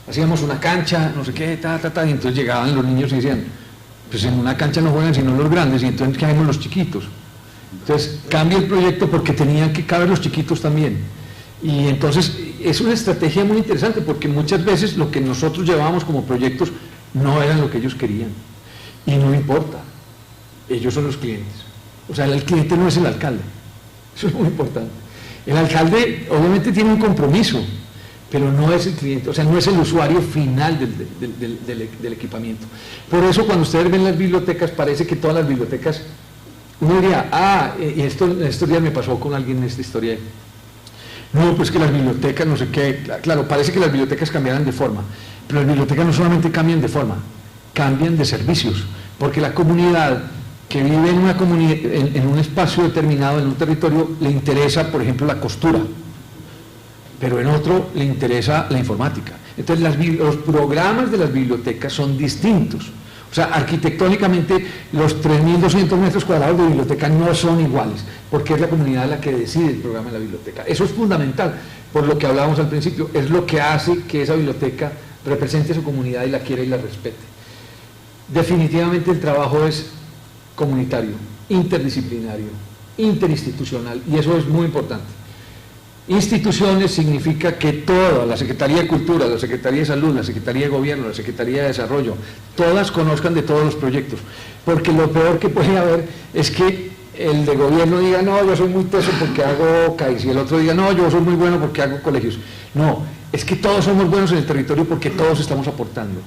S2: Hacíamos una cancha, no sé qué, y entonces llegaban los niños y decían, pues en una cancha no juegan sino los grandes y entonces ¿qué hacemos los chiquitos? Entonces cambia el proyecto porque tenían que caber los chiquitos también. Y entonces es una estrategia muy interesante porque muchas veces lo que nosotros llevábamos como proyectos no eran lo que ellos querían. Y no importa, ellos son los clientes. O sea, el cliente no es el alcalde, eso es muy importante. El alcalde obviamente tiene un compromiso, pero no es el cliente, o sea, no es el usuario final del equipamiento. Por eso cuando ustedes ven las bibliotecas, parece que todas las bibliotecas, uno diría, y estos días me pasó con alguien en esta historia, no, pues que las bibliotecas, no sé qué, claro, parece que las bibliotecas cambiaran de forma, pero las bibliotecas no solamente cambian de forma, cambian de servicios, porque la comunidad que vive en un espacio determinado, en un territorio, le interesa, por ejemplo, la costura, pero en otro le interesa la informática. Entonces los programas de las bibliotecas son distintos. O sea, arquitectónicamente los 3.200 metros cuadrados de biblioteca no son iguales, porque es la comunidad la que decide el programa de la biblioteca. Eso es fundamental, por lo que hablábamos al principio, es lo que hace que esa biblioteca represente a su comunidad y la quiera y la respete. Definitivamente el trabajo es comunitario, interdisciplinario, interinstitucional, y eso es muy importante. Instituciones significa que toda la Secretaría de Cultura, la Secretaría de Salud, la Secretaría de Gobierno, la Secretaría de Desarrollo, todas conozcan de todos los proyectos, porque lo peor que puede haber es que el de gobierno diga, no, yo soy muy teso porque hago CAIS, y el otro diga, no, yo soy muy bueno porque hago colegios. No, es que todos somos buenos en el territorio porque todos estamos aportando.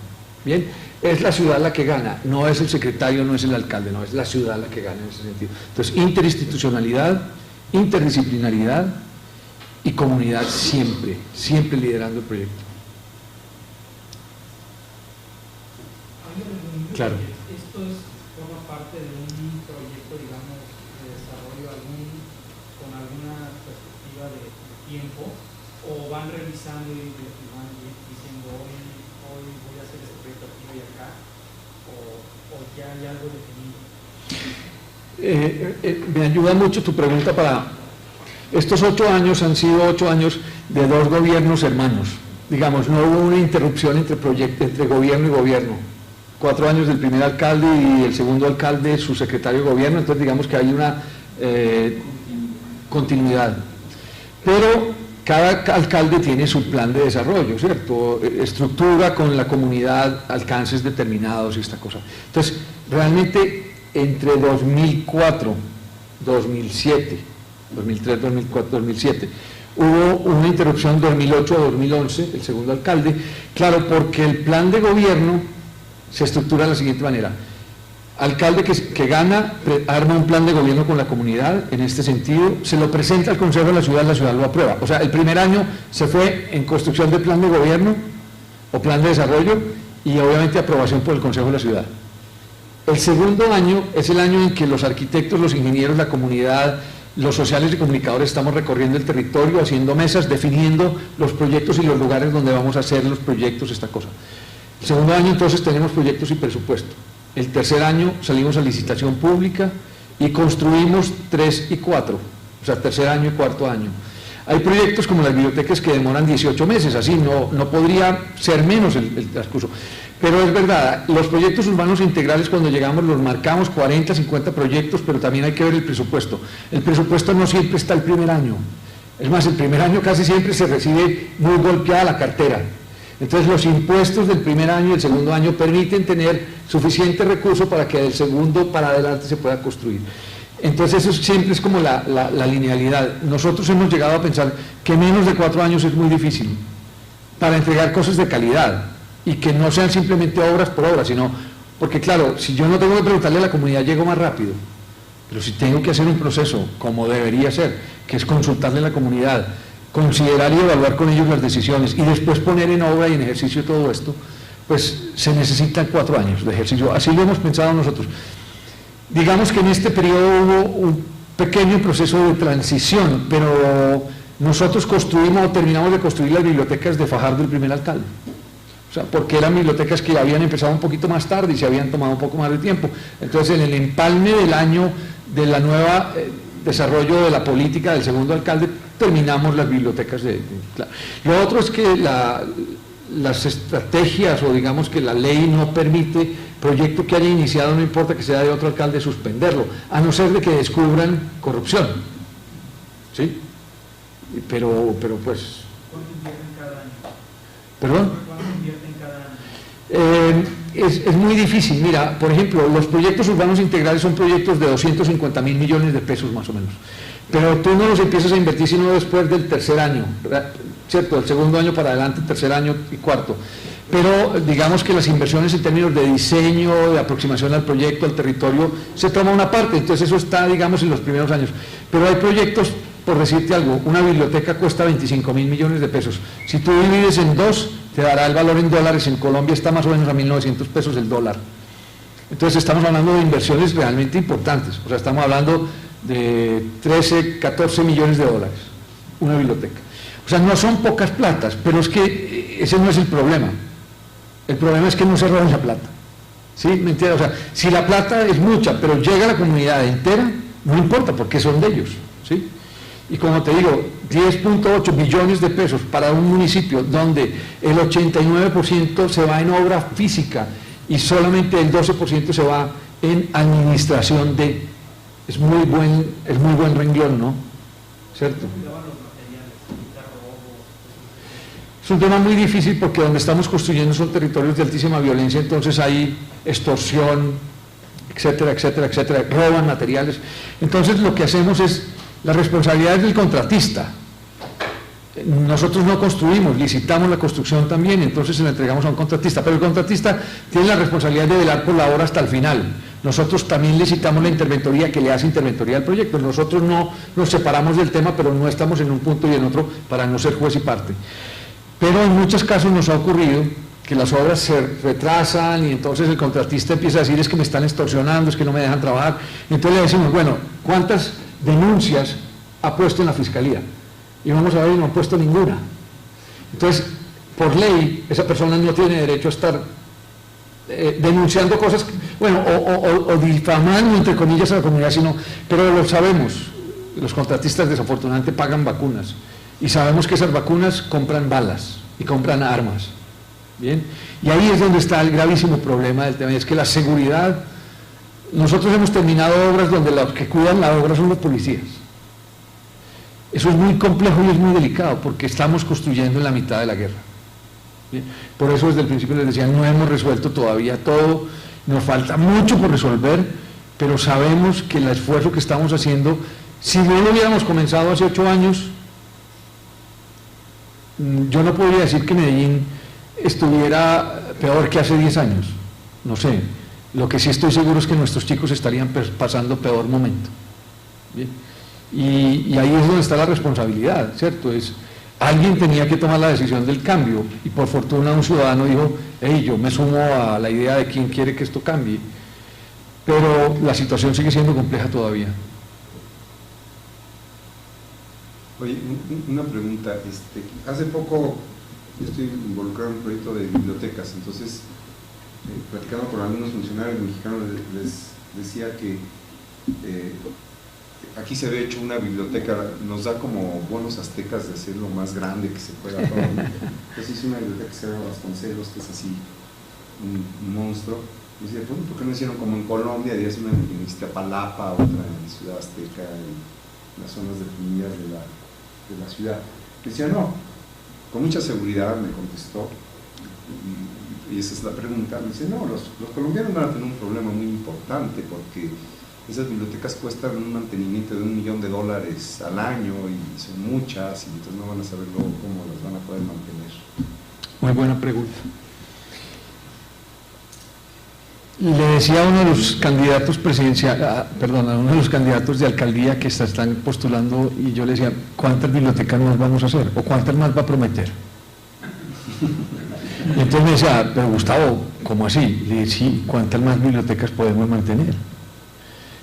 S2: ¿Bien? Es la ciudad la que gana, no es el secretario, no es el alcalde, no, es la ciudad la que gana en ese sentido. Entonces, interinstitucionalidad, interdisciplinaridad y comunidad siempre, siempre liderando el proyecto. Claro.
S4: ¿Esto forma parte de un proyecto, digamos, de desarrollo con alguna perspectiva de tiempo, o van revisando y van diciendo hoy voy a hacer este proyecto aquí y acá, o ya hay algo definido?
S2: Me ayuda mucho tu pregunta para... Estos 8 años han sido 8 años de 2 gobiernos hermanos. Digamos, no hubo una interrupción entre gobierno y gobierno. 4 años del primer alcalde y el segundo alcalde, su secretario de gobierno, entonces digamos que hay una continuidad. Pero cada alcalde tiene su plan de desarrollo, ¿cierto? Estructura con la comunidad, alcances determinados y esta cosa. Entonces, realmente entre 2004, 2007, 2003, 2004, 2007, hubo una interrupción 2008 a 2011, el segundo alcalde, claro, porque el plan de gobierno se estructura de la siguiente manera. Alcalde que gana, arma un plan de gobierno con la comunidad, en este sentido, se lo presenta al Consejo de la ciudad lo aprueba. O sea, el primer año se fue en construcción del plan de gobierno o plan de desarrollo y obviamente aprobación por el Consejo de la ciudad. El segundo año es el año en que los arquitectos, los ingenieros, la comunidad, los sociales y comunicadores estamos recorriendo el territorio, haciendo mesas, definiendo los proyectos y los lugares donde vamos a hacer los proyectos, esta cosa. El segundo año entonces tenemos proyectos y presupuesto. El tercer año salimos a licitación pública y construimos 3 y 4, o sea, tercer año y cuarto año. Hay proyectos como las bibliotecas que demoran 18 meses, así no podría ser menos el transcurso. Pero es verdad, los proyectos urbanos integrales cuando llegamos los marcamos 40, 50 proyectos, pero también hay que ver el presupuesto. El presupuesto no siempre está el primer año. Es más, el primer año casi siempre se recibe muy golpeada la cartera. Entonces los impuestos del primer año y el segundo año permiten tener suficiente recurso para que del segundo para adelante se pueda construir. Entonces eso siempre es como la linealidad. Nosotros hemos llegado a pensar que menos de 4 años es muy difícil para entregar cosas de calidad y que no sean simplemente obras por obras, sino, porque claro, si yo no tengo que preguntarle a la comunidad, llego más rápido, pero si tengo que hacer un proceso como debería ser, que es consultarle a la comunidad, considerar y evaluar con ellos las decisiones y después poner en obra y en ejercicio todo esto, pues se necesitan 4 años de ejercicio. Así lo hemos pensado nosotros. Digamos que en este periodo hubo un pequeño proceso de transición, pero nosotros construimos o terminamos de construir las bibliotecas de Fajardo, el primer alcalde. O sea, porque eran bibliotecas que habían empezado un poquito más tarde y se habían tomado un poco más de tiempo. Entonces, en el empalme del año de la nueva desarrollo de la política del segundo alcalde, terminamos las bibliotecas claro. Lo otro es que las estrategias, o digamos que la ley no permite proyecto que haya iniciado, no importa que sea de otro alcalde, suspenderlo, a no ser de que descubran corrupción. ¿Sí? Pero pues...
S4: ¿Cuánto invierten cada año?
S2: ¿Perdón?
S4: ¿Cuánto invierten cada año?
S2: Es muy difícil. Mira, por ejemplo, los proyectos urbanos integrales son proyectos de 250.000 millones de pesos más o menos, pero tú no los empiezas a invertir sino después del tercer año, ¿cierto? Del segundo año para adelante, tercer año y cuarto. Pero digamos que las inversiones en términos de diseño, de aproximación al proyecto, al territorio, se toma una parte, entonces eso está, digamos, en los primeros años. Pero hay proyectos, por decirte algo, una biblioteca cuesta 25.000 millones de pesos. Si tú divides en 2, te dará el valor en dólares. En Colombia está más o menos a 1.900 pesos el dólar. Entonces estamos hablando de inversiones realmente importantes. O sea, estamos hablando de 13, 14 millones de dólares, una biblioteca. O sea, no son pocas platas, pero es que ese no es el problema. El problema es que no se roban la plata. ¿Sí? ¿Me entiendes? O sea, si la plata es mucha, pero llega a la comunidad entera, no importa, porque son de ellos. ¿Sí? Y como te digo, 10.8 billones de pesos para un municipio donde el 89% se va en obra física y solamente el 12% se va en administración de... Es muy buen renglón, ¿no? ¿Cierto? Es un tema muy difícil porque donde estamos construyendo son territorios de altísima violencia, entonces hay extorsión, etcétera, etcétera, etcétera, roban materiales. Entonces lo que hacemos es, la responsabilidad es del contratista. Nosotros no construimos, licitamos la construcción también, entonces se la entregamos a un contratista, pero el contratista tiene la responsabilidad de velar por la obra hasta el final. Nosotros también licitamos la interventoría que le hace interventoría al proyecto. Nosotros no nos separamos del tema, pero no estamos en un punto y en otro para no ser juez y parte. Pero en muchos casos nos ha ocurrido que las obras se retrasan y entonces el contratista empieza a decir es que me están extorsionando, es que no me dejan trabajar. Entonces le decimos, bueno, ¿cuántas denuncias ha puesto en la fiscalía? Y vamos a ver, no ha puesto ninguna. Entonces, por ley, esa persona no tiene derecho a estar denunciando cosas, bueno, o difamando, entre comillas, a la comunidad, pero lo sabemos, los contratistas desafortunadamente pagan vacunas, y sabemos que esas vacunas compran balas y compran armas. ¿Bien? Y ahí es donde está el gravísimo problema del tema, es que la seguridad, nosotros hemos terminado obras donde los que cuidan la obra son los policías. Eso es muy complejo y es muy delicado, porque estamos construyendo en la mitad de la guerra. ¿Bien? Por eso desde el principio les decía, no hemos resuelto todavía todo, nos falta mucho por resolver, pero sabemos que el esfuerzo que estamos haciendo, si no lo hubiéramos comenzado hace 8 años, yo no podría decir que Medellín estuviera peor que hace 10 años, no sé. Lo que sí estoy seguro es que nuestros chicos estarían pasando peor momento. ¿Bien? Y ahí es donde está la responsabilidad, ¿cierto? Alguien tenía que tomar la decisión del cambio y por fortuna un ciudadano dijo, hey, yo me sumo a la idea de quién quiere que esto cambie, pero la situación sigue siendo compleja todavía.
S3: Oye, una pregunta, hace poco yo estoy involucrado en un proyecto de bibliotecas, entonces platicando con algunos funcionarios mexicanos les decía que aquí se había hecho una biblioteca, nos da como bonos aztecas de hacer lo más grande que se pueda. Entonces hice una biblioteca que se llama Vasconcelos, que es así un monstruo. Y decía, ¿por qué no hicieron como en Colombia? Y es una en Iztapalapa, otra en Ciudad Azteca, en las zonas definidas de la ciudad. Decía, no, con mucha seguridad me contestó, y esa es la pregunta, me dice, no, los colombianos van a tener un problema muy importante porque esas bibliotecas cuestan un mantenimiento de $1 millón al año y son muchas, y entonces no van a saber luego cómo las van a poder mantener.
S2: Muy buena pregunta. Le decía a uno de los candidatos a uno de los candidatos de alcaldía que se están postulando, y yo le decía, ¿cuántas bibliotecas más vamos a hacer? ¿O cuántas más va a prometer? Y entonces me decía, pero Gustavo, ¿cómo así? Le dije, sí, ¿cuántas más bibliotecas podemos mantener?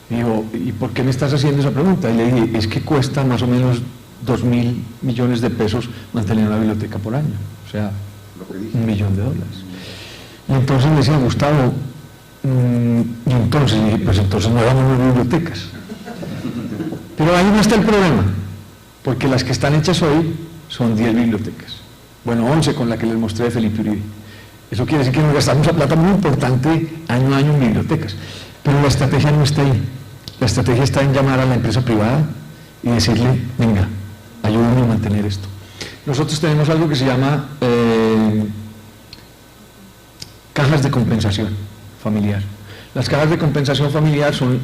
S2: Y dijo, ¿y por qué me estás haciendo esa pregunta? Y le dije, es que cuesta más o menos 2.000 millones de pesos mantener una biblioteca por año, o sea, $1 millón. Y entonces me decía, Gustavo, y entonces, pues entonces no hagamos más bibliotecas. Pero ahí no está el problema, porque las que están hechas hoy son 10 bibliotecas. Bueno, 11 con la que les mostré de Felipe Uribe. Eso quiere decir que nos gastamos una plata muy importante año a año en bibliotecas. Pero la estrategia no está ahí. La estrategia está en llamar a la empresa privada y decirle, venga, ayúdenme a mantener esto. Nosotros tenemos algo que se llama cajas de compensación familiar. Las cajas de compensación familiar son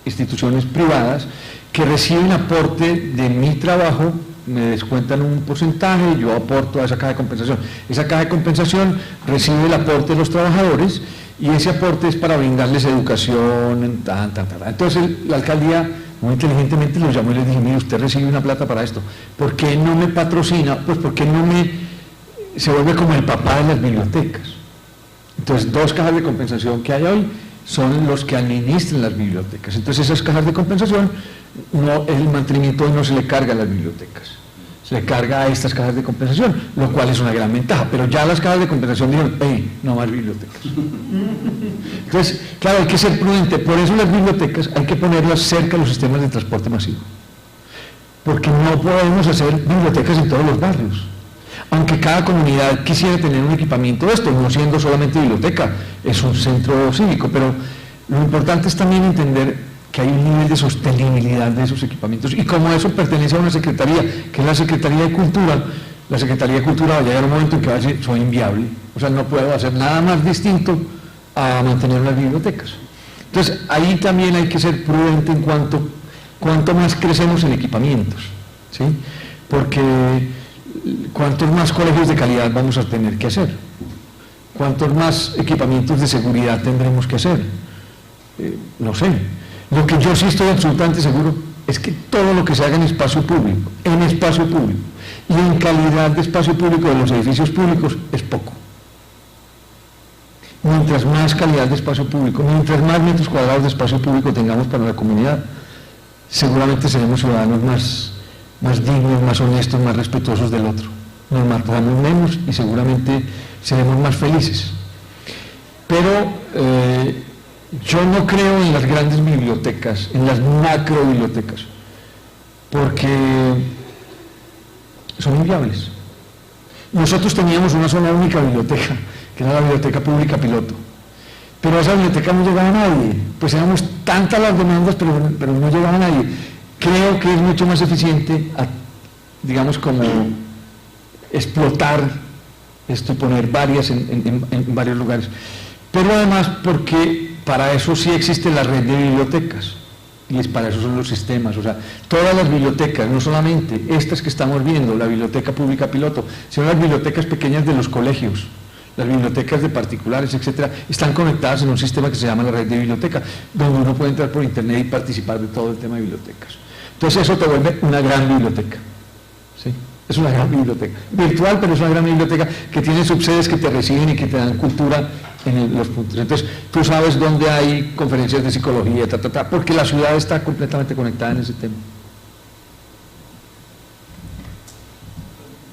S2: instituciones privadas que reciben aporte de mi trabajo, me descuentan un porcentaje, yo aporto a esa caja de compensación. Esa caja de compensación recibe el aporte de los trabajadores y ese aporte es para brindarles educación, Entonces la alcaldía muy inteligentemente los llamó y les dije, mire, usted recibe una plata para esto, ¿por qué no me patrocina? Pues porque se vuelve como el papá de las bibliotecas. Entonces 2 cajas de compensación que hay hoy son los que administran las bibliotecas. Entonces esas cajas de compensación, el mantenimiento no se le carga a las bibliotecas, se le carga a estas cajas de compensación, lo cual es una gran ventaja, pero ya las cajas de compensación dijeron, hey, no más bibliotecas. Entonces, claro, hay que ser prudente, por eso las bibliotecas hay que ponerlas cerca de los sistemas de transporte masivo, porque no podemos hacer bibliotecas en todos los barrios. Aunque cada comunidad quisiera tener un equipamiento de esto, no siendo solamente biblioteca, es un centro cívico, pero lo importante es también entender que hay un nivel de sostenibilidad de esos equipamientos, y como eso pertenece a una secretaría, que es la Secretaría de Cultura, la Secretaría de Cultura va a llegar un momento en que va a decir, soy inviable, o sea, no puedo hacer nada más distinto a mantener las bibliotecas. Entonces, ahí también hay que ser prudente en cuanto más crecemos en equipamientos, ¿sí? Porque ¿cuántos más colegios de calidad vamos a tener que hacer? ¿Cuántos más equipamientos de seguridad tendremos que hacer? No sé. Lo que yo sí estoy absolutamente seguro es que todo lo que se haga en espacio público y en calidad de espacio público de los edificios públicos es poco. Mientras más calidad de espacio público, mientras más metros cuadrados de espacio público tengamos para la comunidad, seguramente seremos ciudadanos más dignos, más honestos, más respetuosos del otro. Nos matamos menos y seguramente seremos más felices. Pero yo no creo en las grandes bibliotecas, en las macro bibliotecas, porque son inviables. Nosotros teníamos una sola única biblioteca, que era la Biblioteca Pública Piloto, pero a esa biblioteca no llegaba nadie, pues éramos tantas las demandas, pero no llegaba nadie. Creo que es mucho más eficiente, digamos, como explotar esto y poner varias en varios lugares. Pero además porque para eso sí existe la red de bibliotecas, y para eso son los sistemas, o sea, todas las bibliotecas, no solamente estas que estamos viendo, la Biblioteca Pública Piloto, sino las bibliotecas pequeñas de los colegios, las bibliotecas de particulares, etcétera, están conectadas en un sistema que se llama la red de biblioteca, donde uno puede entrar por internet y participar de todo el tema de bibliotecas. Entonces eso te vuelve una gran biblioteca, ¿sí? Es una gran biblioteca, virtual, pero es una gran biblioteca que tiene subsedes que te reciben y que te dan cultura en los puntos. Entonces tú sabes dónde hay conferencias de psicología, porque la ciudad está completamente conectada en ese tema.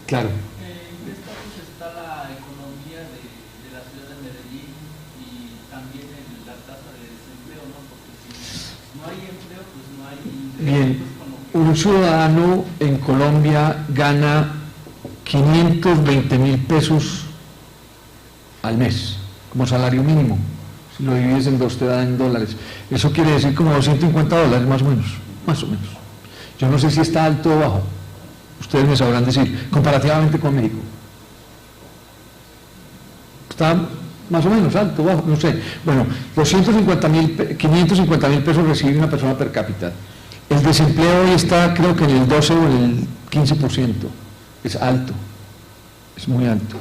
S2: Claro.
S4: ¿En qué estatus está la economía de la ciudad de Medellín y también en la tasa de desempleo, ¿no? Porque si no hay empleo, pues no hay ingresos.
S2: Bien, un ciudadano en Colombia gana 520.000 pesos al mes, como salario mínimo. Si lo divides en 2 te da en dólares. Eso quiere decir como $250 más o menos. Yo no sé si está alto o bajo, Ustedes me sabrán decir, comparativamente con México. Está más o menos alto, bajo, no sé. Bueno, 550.000 pesos recibe una persona per cápita. El desempleo hoy está, creo que en el 12 o en el 15%. Es alto, es muy alto.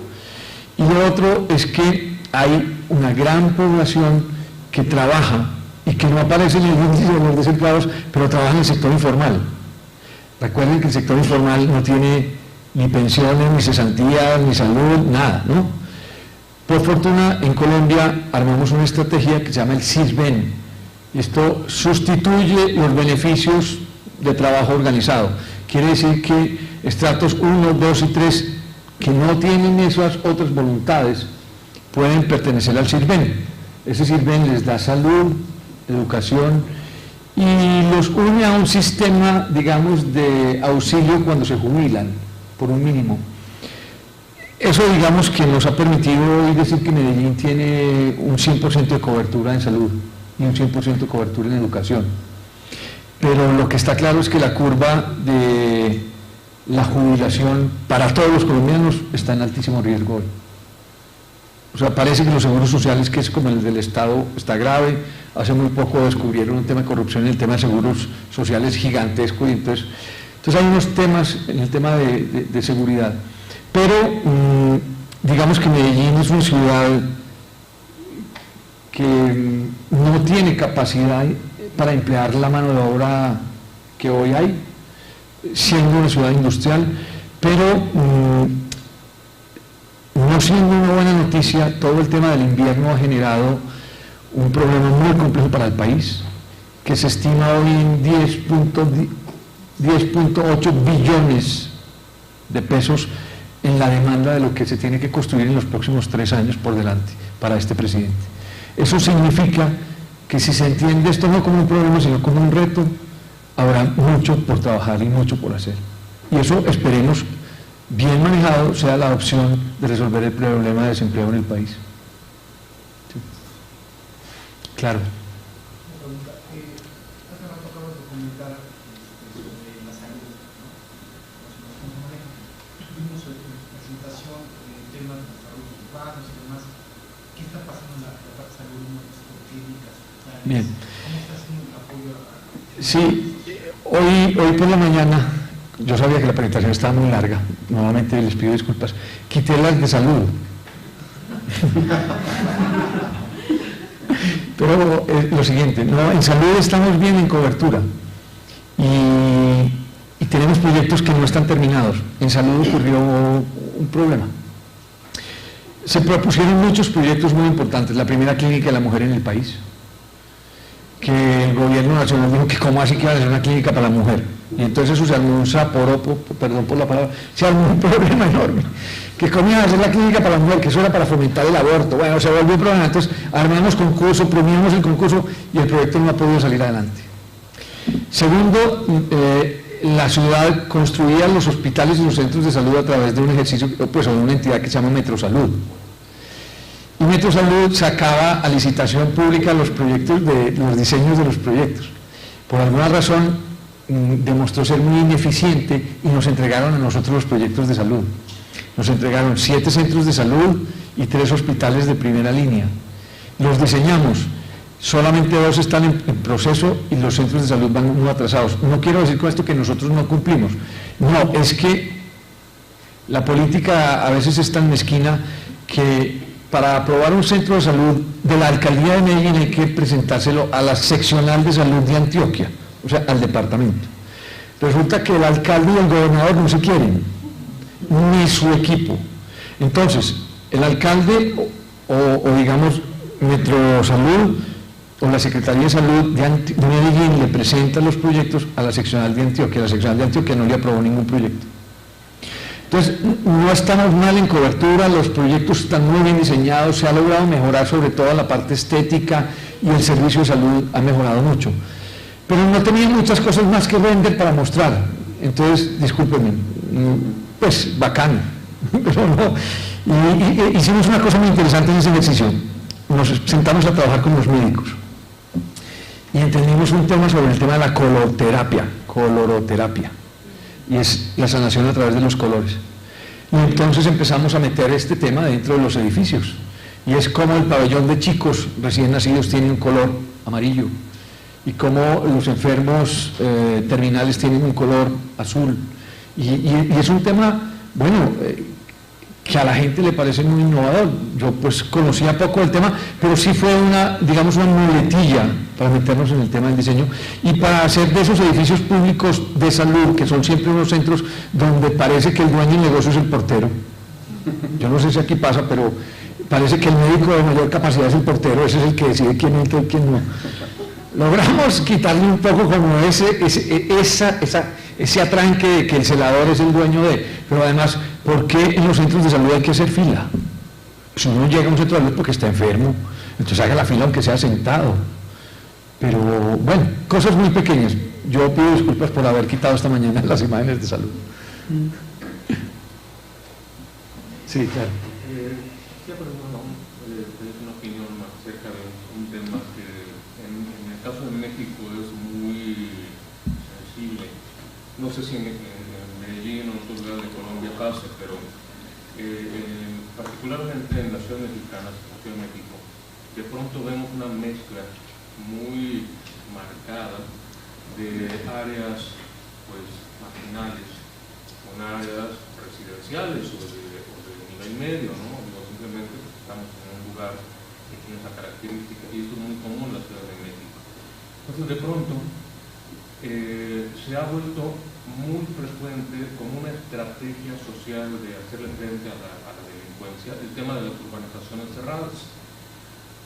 S2: Y lo otro es que hay una gran población que trabaja y que no aparece en el índice de los desempleados, pero trabaja en el sector informal. Recuerden que el sector informal no tiene ni pensiones, ni cesantías, ni salud, nada, ¿no? Por fortuna, en Colombia armamos una estrategia que se llama el SISBEN. Esto sustituye los beneficios de trabajo organizado. Quiere decir que estratos 1, 2 y 3 que no tienen esas otras voluntades pueden pertenecer al SISBEN. Ese SISBEN les da salud, educación y los une a un sistema, digamos, de auxilio cuando se jubilan, por un mínimo. Eso, digamos, que nos ha permitido hoy decir que Medellín tiene un 100% de cobertura en salud y un 100% de cobertura en educación. Pero lo que está claro es que la curva de la jubilación para todos los colombianos está en altísimo riesgo hoy. O sea, parece que los seguros sociales, que es como el del Estado, está grave. Hace muy poco descubrieron un tema de corrupción en el tema de seguros sociales gigantesco, y entonces hay unos temas en el tema de seguridad. Pero digamos que Medellín es una ciudad que no tiene capacidad para emplear la mano de obra que hoy hay, siendo una ciudad industrial, pero no siendo una buena noticia, todo el tema del invierno ha generado un problema muy complejo para el país, que se estima hoy en 10.8 billones de pesos en la demanda de lo que se tiene que construir en los próximos 3 años por delante para este presidente. Eso significa que si se entiende esto no como un problema, sino como un reto, habrá mucho por trabajar y mucho por hacer. Y eso, esperemos, bien manejado, sea la opción de resolver el problema de desempleo en el país. Sí. Claro.
S8: Hace rato acabas de comentar sobre la salud, ¿no? Tuvimos presentación de temas de salud urbanos y demás. ¿Qué está pasando en la salud en nuestras clínicas?
S2: Bien.
S8: ¿Cómo está haciendo el apoyo a...?
S2: Sí, hoy por la mañana, yo sabía que la presentación estaba muy larga, nuevamente les pido disculpas, quité las de salud. Pero lo siguiente, no, en salud estamos bien en cobertura y tenemos proyectos que no están terminados. En salud ocurrió un problema. Se propusieron muchos proyectos muy importantes. La primera clínica de la mujer en el país, que el gobierno nacional dijo que cómo así que iban a hacer una clínica para la mujer. Y entonces eso se armó un saporopo, perdón por la palabra, se armó un problema enorme. Que cómo iban a hacer la clínica para la mujer, que eso era para fomentar el aborto. Bueno, se volvió un problema. Entonces armamos concurso, premiamos el concurso y el proyecto no ha podido salir adelante. Segundo, la ciudad construía los hospitales y los centros de salud a través de un ejercicio, pues, o de una entidad que se llama Metrosalud. Y Metrosalud sacaba a licitación pública los proyectos, los diseños de los proyectos. Por alguna razón demostró ser muy ineficiente y nos entregaron a nosotros los proyectos de salud. Nos entregaron 7 centros de salud y 3 hospitales de primera línea. Los diseñamos, solamente 2 están en proceso y los centros de salud van muy atrasados. No quiero decir con esto que nosotros no cumplimos, no, es que la política a veces es tan mezquina que para aprobar un centro de salud de la alcaldía de Medellín hay que presentárselo a la seccional de salud de Antioquia, o sea, al departamento. Resulta que el alcalde y el gobernador no se quieren, ni su equipo. Entonces, el alcalde o digamos Metrosalud o la Secretaría de Salud de Medellín le presenta los proyectos a la seccional de Antioquia. La seccional de Antioquia no le aprobó ningún proyecto. Entonces, no estamos mal en cobertura, los proyectos están muy bien diseñados, se ha logrado mejorar sobre todo la parte estética y el servicio de salud ha mejorado mucho. Pero no tenía muchas cosas más que vender para mostrar. Entonces, discúlpenme, pues bacano, pero no. Y hicimos una cosa muy interesante en ese ejercicio. Nos sentamos a trabajar con los médicos y entendimos un tema sobre el tema de la coloroterapia. y es la sanación a través de los colores. Y entonces empezamos a meter este tema dentro de los edificios, y es como el pabellón de chicos recién nacidos tiene un color amarillo, y como los enfermos terminales tienen un color azul, y es un tema, bueno, que a la gente le parece muy innovador. Yo pues conocía poco el tema, pero sí fue una, digamos, una muletilla para meternos en el tema del diseño y para hacer de esos edificios públicos de salud, que son siempre unos centros donde parece que el dueño del negocio es el portero. Yo no sé si aquí pasa, pero parece que el médico de mayor capacidad es el portero, ese es el que decide quién entra y quién no. Logramos quitarle un poco como ese atranque de que el celador es el dueño de, pero además, ¿por qué en los centros de salud hay que hacer fila? Si uno llega a un centro de salud porque está enfermo, entonces haga la fila aunque sea sentado. Pero bueno, cosas muy pequeñas. Yo pido disculpas por haber quitado esta mañana las imágenes de salud. Sí, claro.
S7: Quisiera preguntar una opinión acerca de un tema que en el caso de México es muy sensible. No sé si en Medellín o en otros lugares de Colombia pase, pero particularmente en la ciudad mexicana, en la Ciudad de México, de pronto vemos una mezcla muy marcada de áreas pues marginales con áreas residenciales o de nivel medio, ¿no? Digo, simplemente estamos en un lugar que tiene esa característica y esto es muy común en la Ciudad de México. Entonces de pronto se ha vuelto muy frecuente como una estrategia social de hacerle frente a la delincuencia el tema de las urbanizaciones cerradas.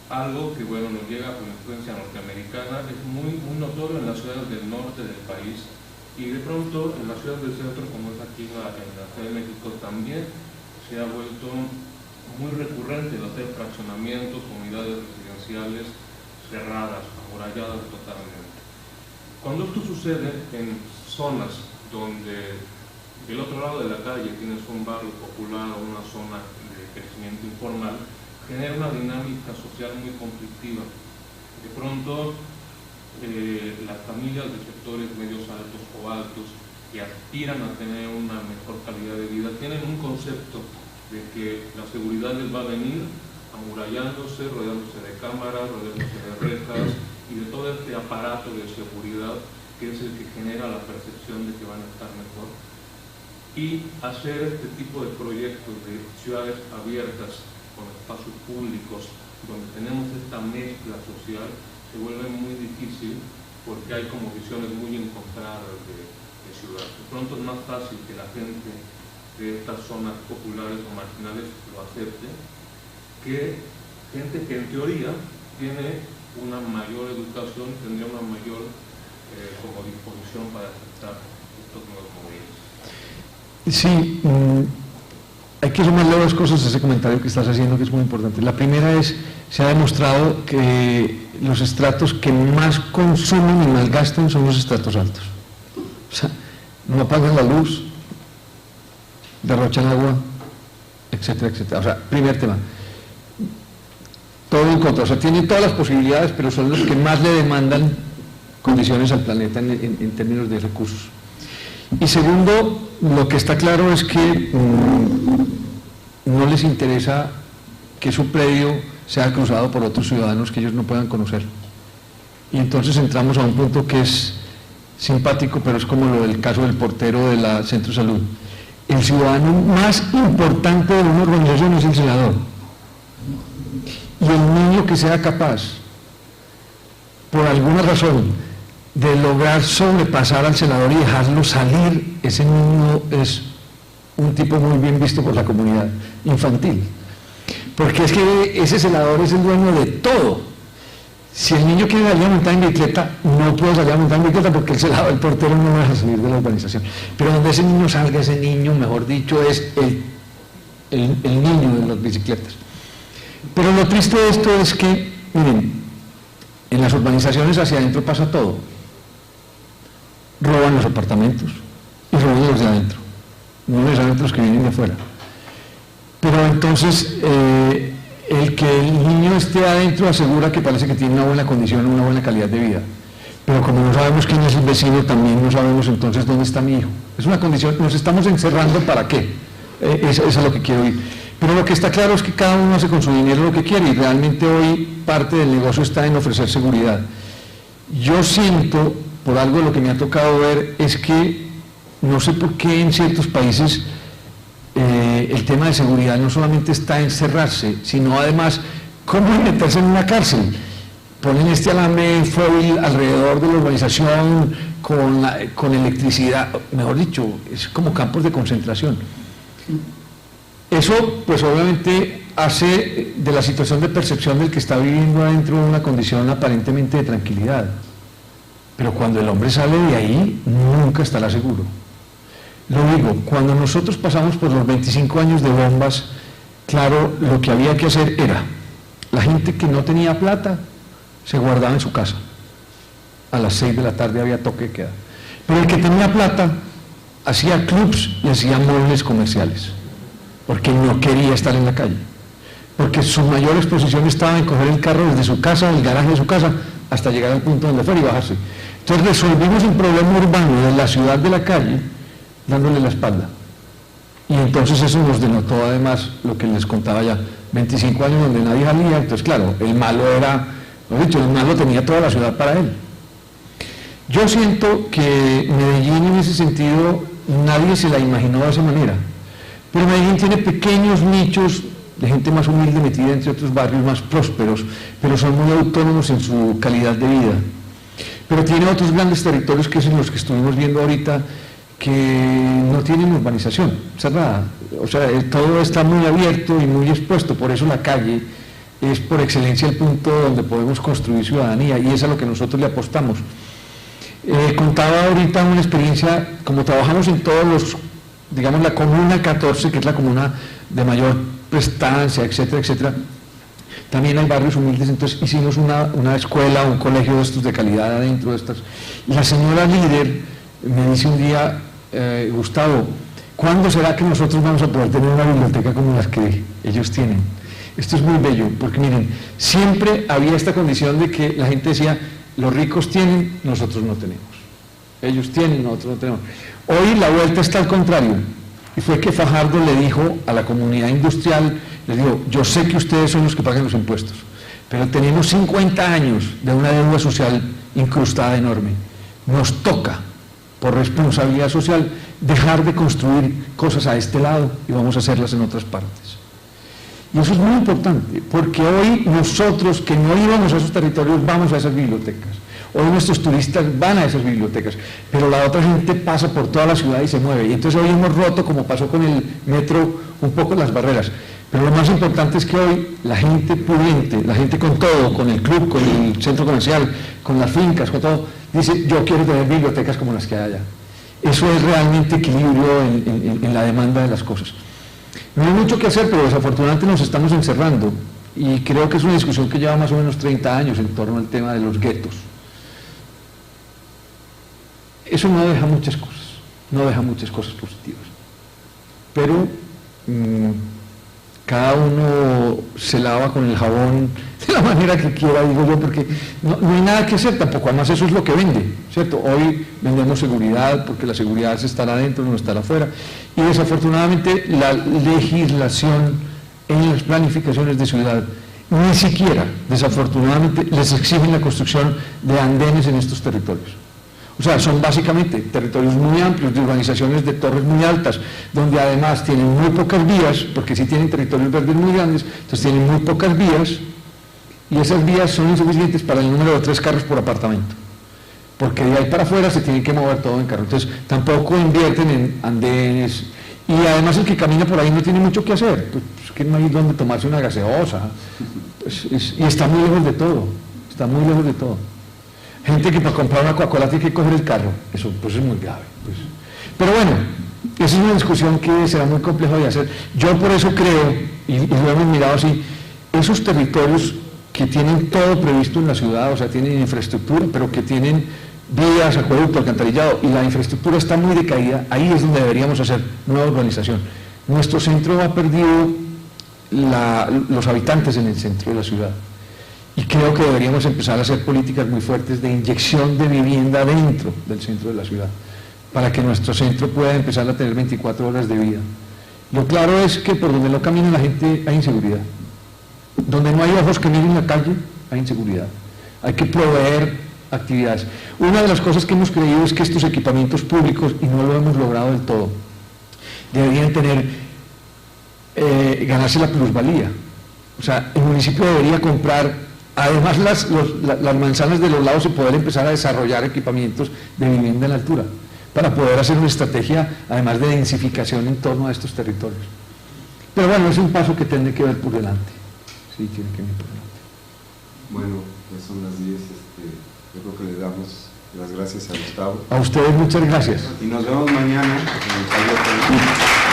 S7: Algo que, bueno, nos llega con influencia norteamericana, es muy notorio en las ciudades del norte del país y de pronto en las ciudades del centro, como es aquí en la Ciudad de México, también se ha vuelto muy recurrente el hacer fraccionamientos, comunidades residenciales cerradas, amuralladas totalmente. Cuando esto sucede en zonas donde del otro lado de la calle tienes un barrio popular o una zona de crecimiento informal, genera una dinámica social muy conflictiva. De pronto, las familias de sectores medios altos o altos que aspiran a tener una mejor calidad de vida tienen un concepto de que la seguridad les va a venir amurallándose, rodeándose de cámaras, rodeándose de rejas y de todo este aparato de seguridad que es el que genera la percepción de que van a estar mejor. Y hacer este tipo de proyectos de ciudades abiertas con espacios públicos donde tenemos esta mezcla social se vuelve muy difícil porque hay como visiones muy encontradas de ciudad. De pronto es más fácil que la gente de estas zonas populares o marginales lo acepte que gente que en teoría tiene una mayor educación, tendría una mayor como disposición para aceptar estos nuevos movimientos.
S2: Sí, hay que sumarle dos cosas a ese comentario que estás haciendo que es muy importante. La primera es, se ha demostrado que los estratos que más consumen y malgastan son los estratos altos. O sea, no apagan la luz, derrochan agua, etcétera, etcétera. O sea, primer tema. Todo en contra, o sea, tienen todas las posibilidades, pero son los que más le demandan condiciones al planeta en términos de recursos. Y segundo, lo que está claro es que no les interesa que su predio sea cruzado por otros ciudadanos que ellos no puedan conocer. Y entonces entramos a un punto que es simpático, pero es como lo del caso del portero de la Centro de Salud. El ciudadano más importante de una organización es el senador. Y el niño que sea capaz, por alguna razón, de lograr sobrepasar al celador y dejarlo salir, ese niño es un tipo muy bien visto por la comunidad infantil. Porque es que ese celador es el dueño de todo. Si el niño quiere salir a montar en bicicleta, no puede salir a montar en bicicleta porque el celador, el portero no va a salir de la urbanización. Pero donde ese niño salga, ese niño, mejor dicho, es el niño de las bicicletas. Pero lo triste de esto es que, miren, en las urbanizaciones hacia adentro pasa todo. Roban los apartamentos y roban los de adentro, no necesariamente los que vienen de afuera. Pero entonces el que el niño esté adentro asegura que parece que tiene una buena condición, una buena calidad de vida. pero como no sabemos quién es el vecino, también no sabemos entonces dónde está mi hijo. Es una condición, nos estamos encerrando ¿para qué? Eso es lo que quiero oír. Pero lo que está claro es que cada uno hace con su dinero lo que quiere y realmente hoy parte del negocio está en ofrecer seguridad. Yo siento, por algo de lo que me ha tocado ver, es que no sé por qué en ciertos países el tema de seguridad no solamente está en cerrarse, sino además cómo meterse en una cárcel. Ponen este alambre foil alrededor de la urbanización con electricidad, mejor dicho, es como campos de concentración. Eso pues obviamente hace de la situación de percepción del que está viviendo adentro una condición aparentemente de tranquilidad, pero cuando el hombre sale de ahí nunca estará seguro. Lo digo, cuando nosotros pasamos por los 25 años de bombas, claro, lo que había que hacer era, la gente que no tenía plata se guardaba en su casa, a las 6 de la tarde había toque de queda, pero el que tenía plata hacía clubs y hacía muebles comerciales, porque no quería estar en la calle, porque su mayor exposición estaba en coger el carro desde su casa, el garaje de su casa, hasta llegar al punto donde fuera y bajarse. Entonces resolvimos un problema urbano de la ciudad de la calle, dándole la espalda. Y entonces eso nos denotó además lo que les contaba ya, 25 años donde nadie salía, entonces claro, el malo era, lo dicho, el malo tenía toda la ciudad para él. Yo siento que Medellín en ese sentido nadie se la imaginó de esa manera, pero Medellín tiene pequeños nichos de gente más humilde metida entre otros barrios más prósperos, pero son muy autónomos en su calidad de vida. Pero tiene otros grandes territorios que son los que estuvimos viendo ahorita, que no tienen urbanización cerrada, o sea, todo está muy abierto y muy expuesto, por eso la calle es por excelencia el punto donde podemos construir ciudadanía y es a lo que nosotros le apostamos. Contaba ahorita una experiencia, como trabajamos en todos los, digamos la comuna 14, que es la comuna de mayor prestancia, etcétera, etcétera, también hay barrios humildes, entonces hicimos una escuela, un colegio de estos de calidad adentro de estas, y la señora líder me dice un día, Gustavo, ¿cuándo será que nosotros vamos a poder tener una biblioteca como las que ellos tienen? Esto es muy bello, porque miren, siempre había esta condición de que la gente decía, los ricos tienen, nosotros no tenemos. Ellos tienen, nosotros no tenemos. Hoy la vuelta está al contrario, y fue que Fajardo le dijo a la comunidad industrial, les dijo, yo sé que ustedes son los que pagan los impuestos, pero tenemos 50 años de una deuda social incrustada enorme. Nos toca, por responsabilidad social, dejar de construir cosas a este lado y vamos a hacerlas en otras partes. Y eso es muy importante, porque hoy nosotros que no íbamos a esos territorios vamos a esas bibliotecas. Hoy nuestros turistas van a esas bibliotecas, pero la otra gente pasa por toda la ciudad y se mueve. Y entonces hoy hemos roto, como pasó con el metro, un poco las barreras. Pero lo más importante es que hoy la gente pudiente, la gente con todo, con el club, con el centro comercial, con las fincas, con todo, dice, yo quiero tener bibliotecas como las que hay allá. Eso es realmente equilibrio en la demanda de las cosas. No hay mucho que hacer, pero desafortunadamente nos estamos encerrando. Y creo que es una discusión que lleva más o menos 30 años en torno al tema de los guetos. Eso no deja muchas cosas positivas. Pero cada uno se lava con el jabón de la manera que quiera, digo yo, porque no hay nada que hacer tampoco, además eso es lo que vende, ¿cierto? Hoy vendemos seguridad, porque la seguridad es estar adentro, no estar afuera, y desafortunadamente la legislación en las planificaciones de ciudad ni siquiera, desafortunadamente, les exigen la construcción de andenes en estos territorios. O sea, son básicamente territorios muy amplios, de urbanizaciones de torres muy altas, donde además tienen muy pocas vías, porque sí tienen territorios verdes muy grandes, entonces tienen muy pocas vías, y esas vías son insuficientes para el número de 3 carros por apartamento, porque de ahí para afuera se tiene que mover todo en carro, entonces tampoco invierten en andenes, y además el que camina por ahí no tiene mucho que hacer, pues que no hay donde tomarse una gaseosa, y está muy lejos de todo, Gente que para comprar una Coca-Cola tiene que coger el carro, eso pues es muy grave. Pues. Pero bueno, esa es una discusión que será muy compleja de hacer. Yo por eso creo, y lo hemos mirado así, esos territorios que tienen todo previsto en la ciudad, o sea, tienen infraestructura, pero que tienen vías, acueducto, alcantarillado, y la infraestructura está muy decaída, ahí es donde deberíamos hacer nueva urbanización. Nuestro centro ha perdido los habitantes en el centro de la ciudad. Y creo que deberíamos empezar a hacer políticas muy fuertes de inyección de vivienda dentro del centro de la ciudad, para que nuestro centro pueda empezar a tener 24 horas de vida. Lo claro es que por donde no camina la gente hay inseguridad. Donde no hay ojos que miren la calle, hay inseguridad. Hay que proveer actividades. Una de las cosas que hemos creído es que estos equipamientos públicos, y no lo hemos logrado del todo, deberían tener, ganarse la plusvalía. O sea, el municipio debería comprar, además las manzanas de los lados, y poder empezar a desarrollar equipamientos de vivienda en la altura, para poder hacer una estrategia, además de densificación en torno a estos territorios. Pero bueno, es un paso que tiene que ver por delante. Sí, tiene que ver por delante.
S3: Bueno, pues son las 10. Yo creo que le damos las gracias a Gustavo.
S2: A ustedes muchas gracias.
S3: Y nos vemos mañana en el taller.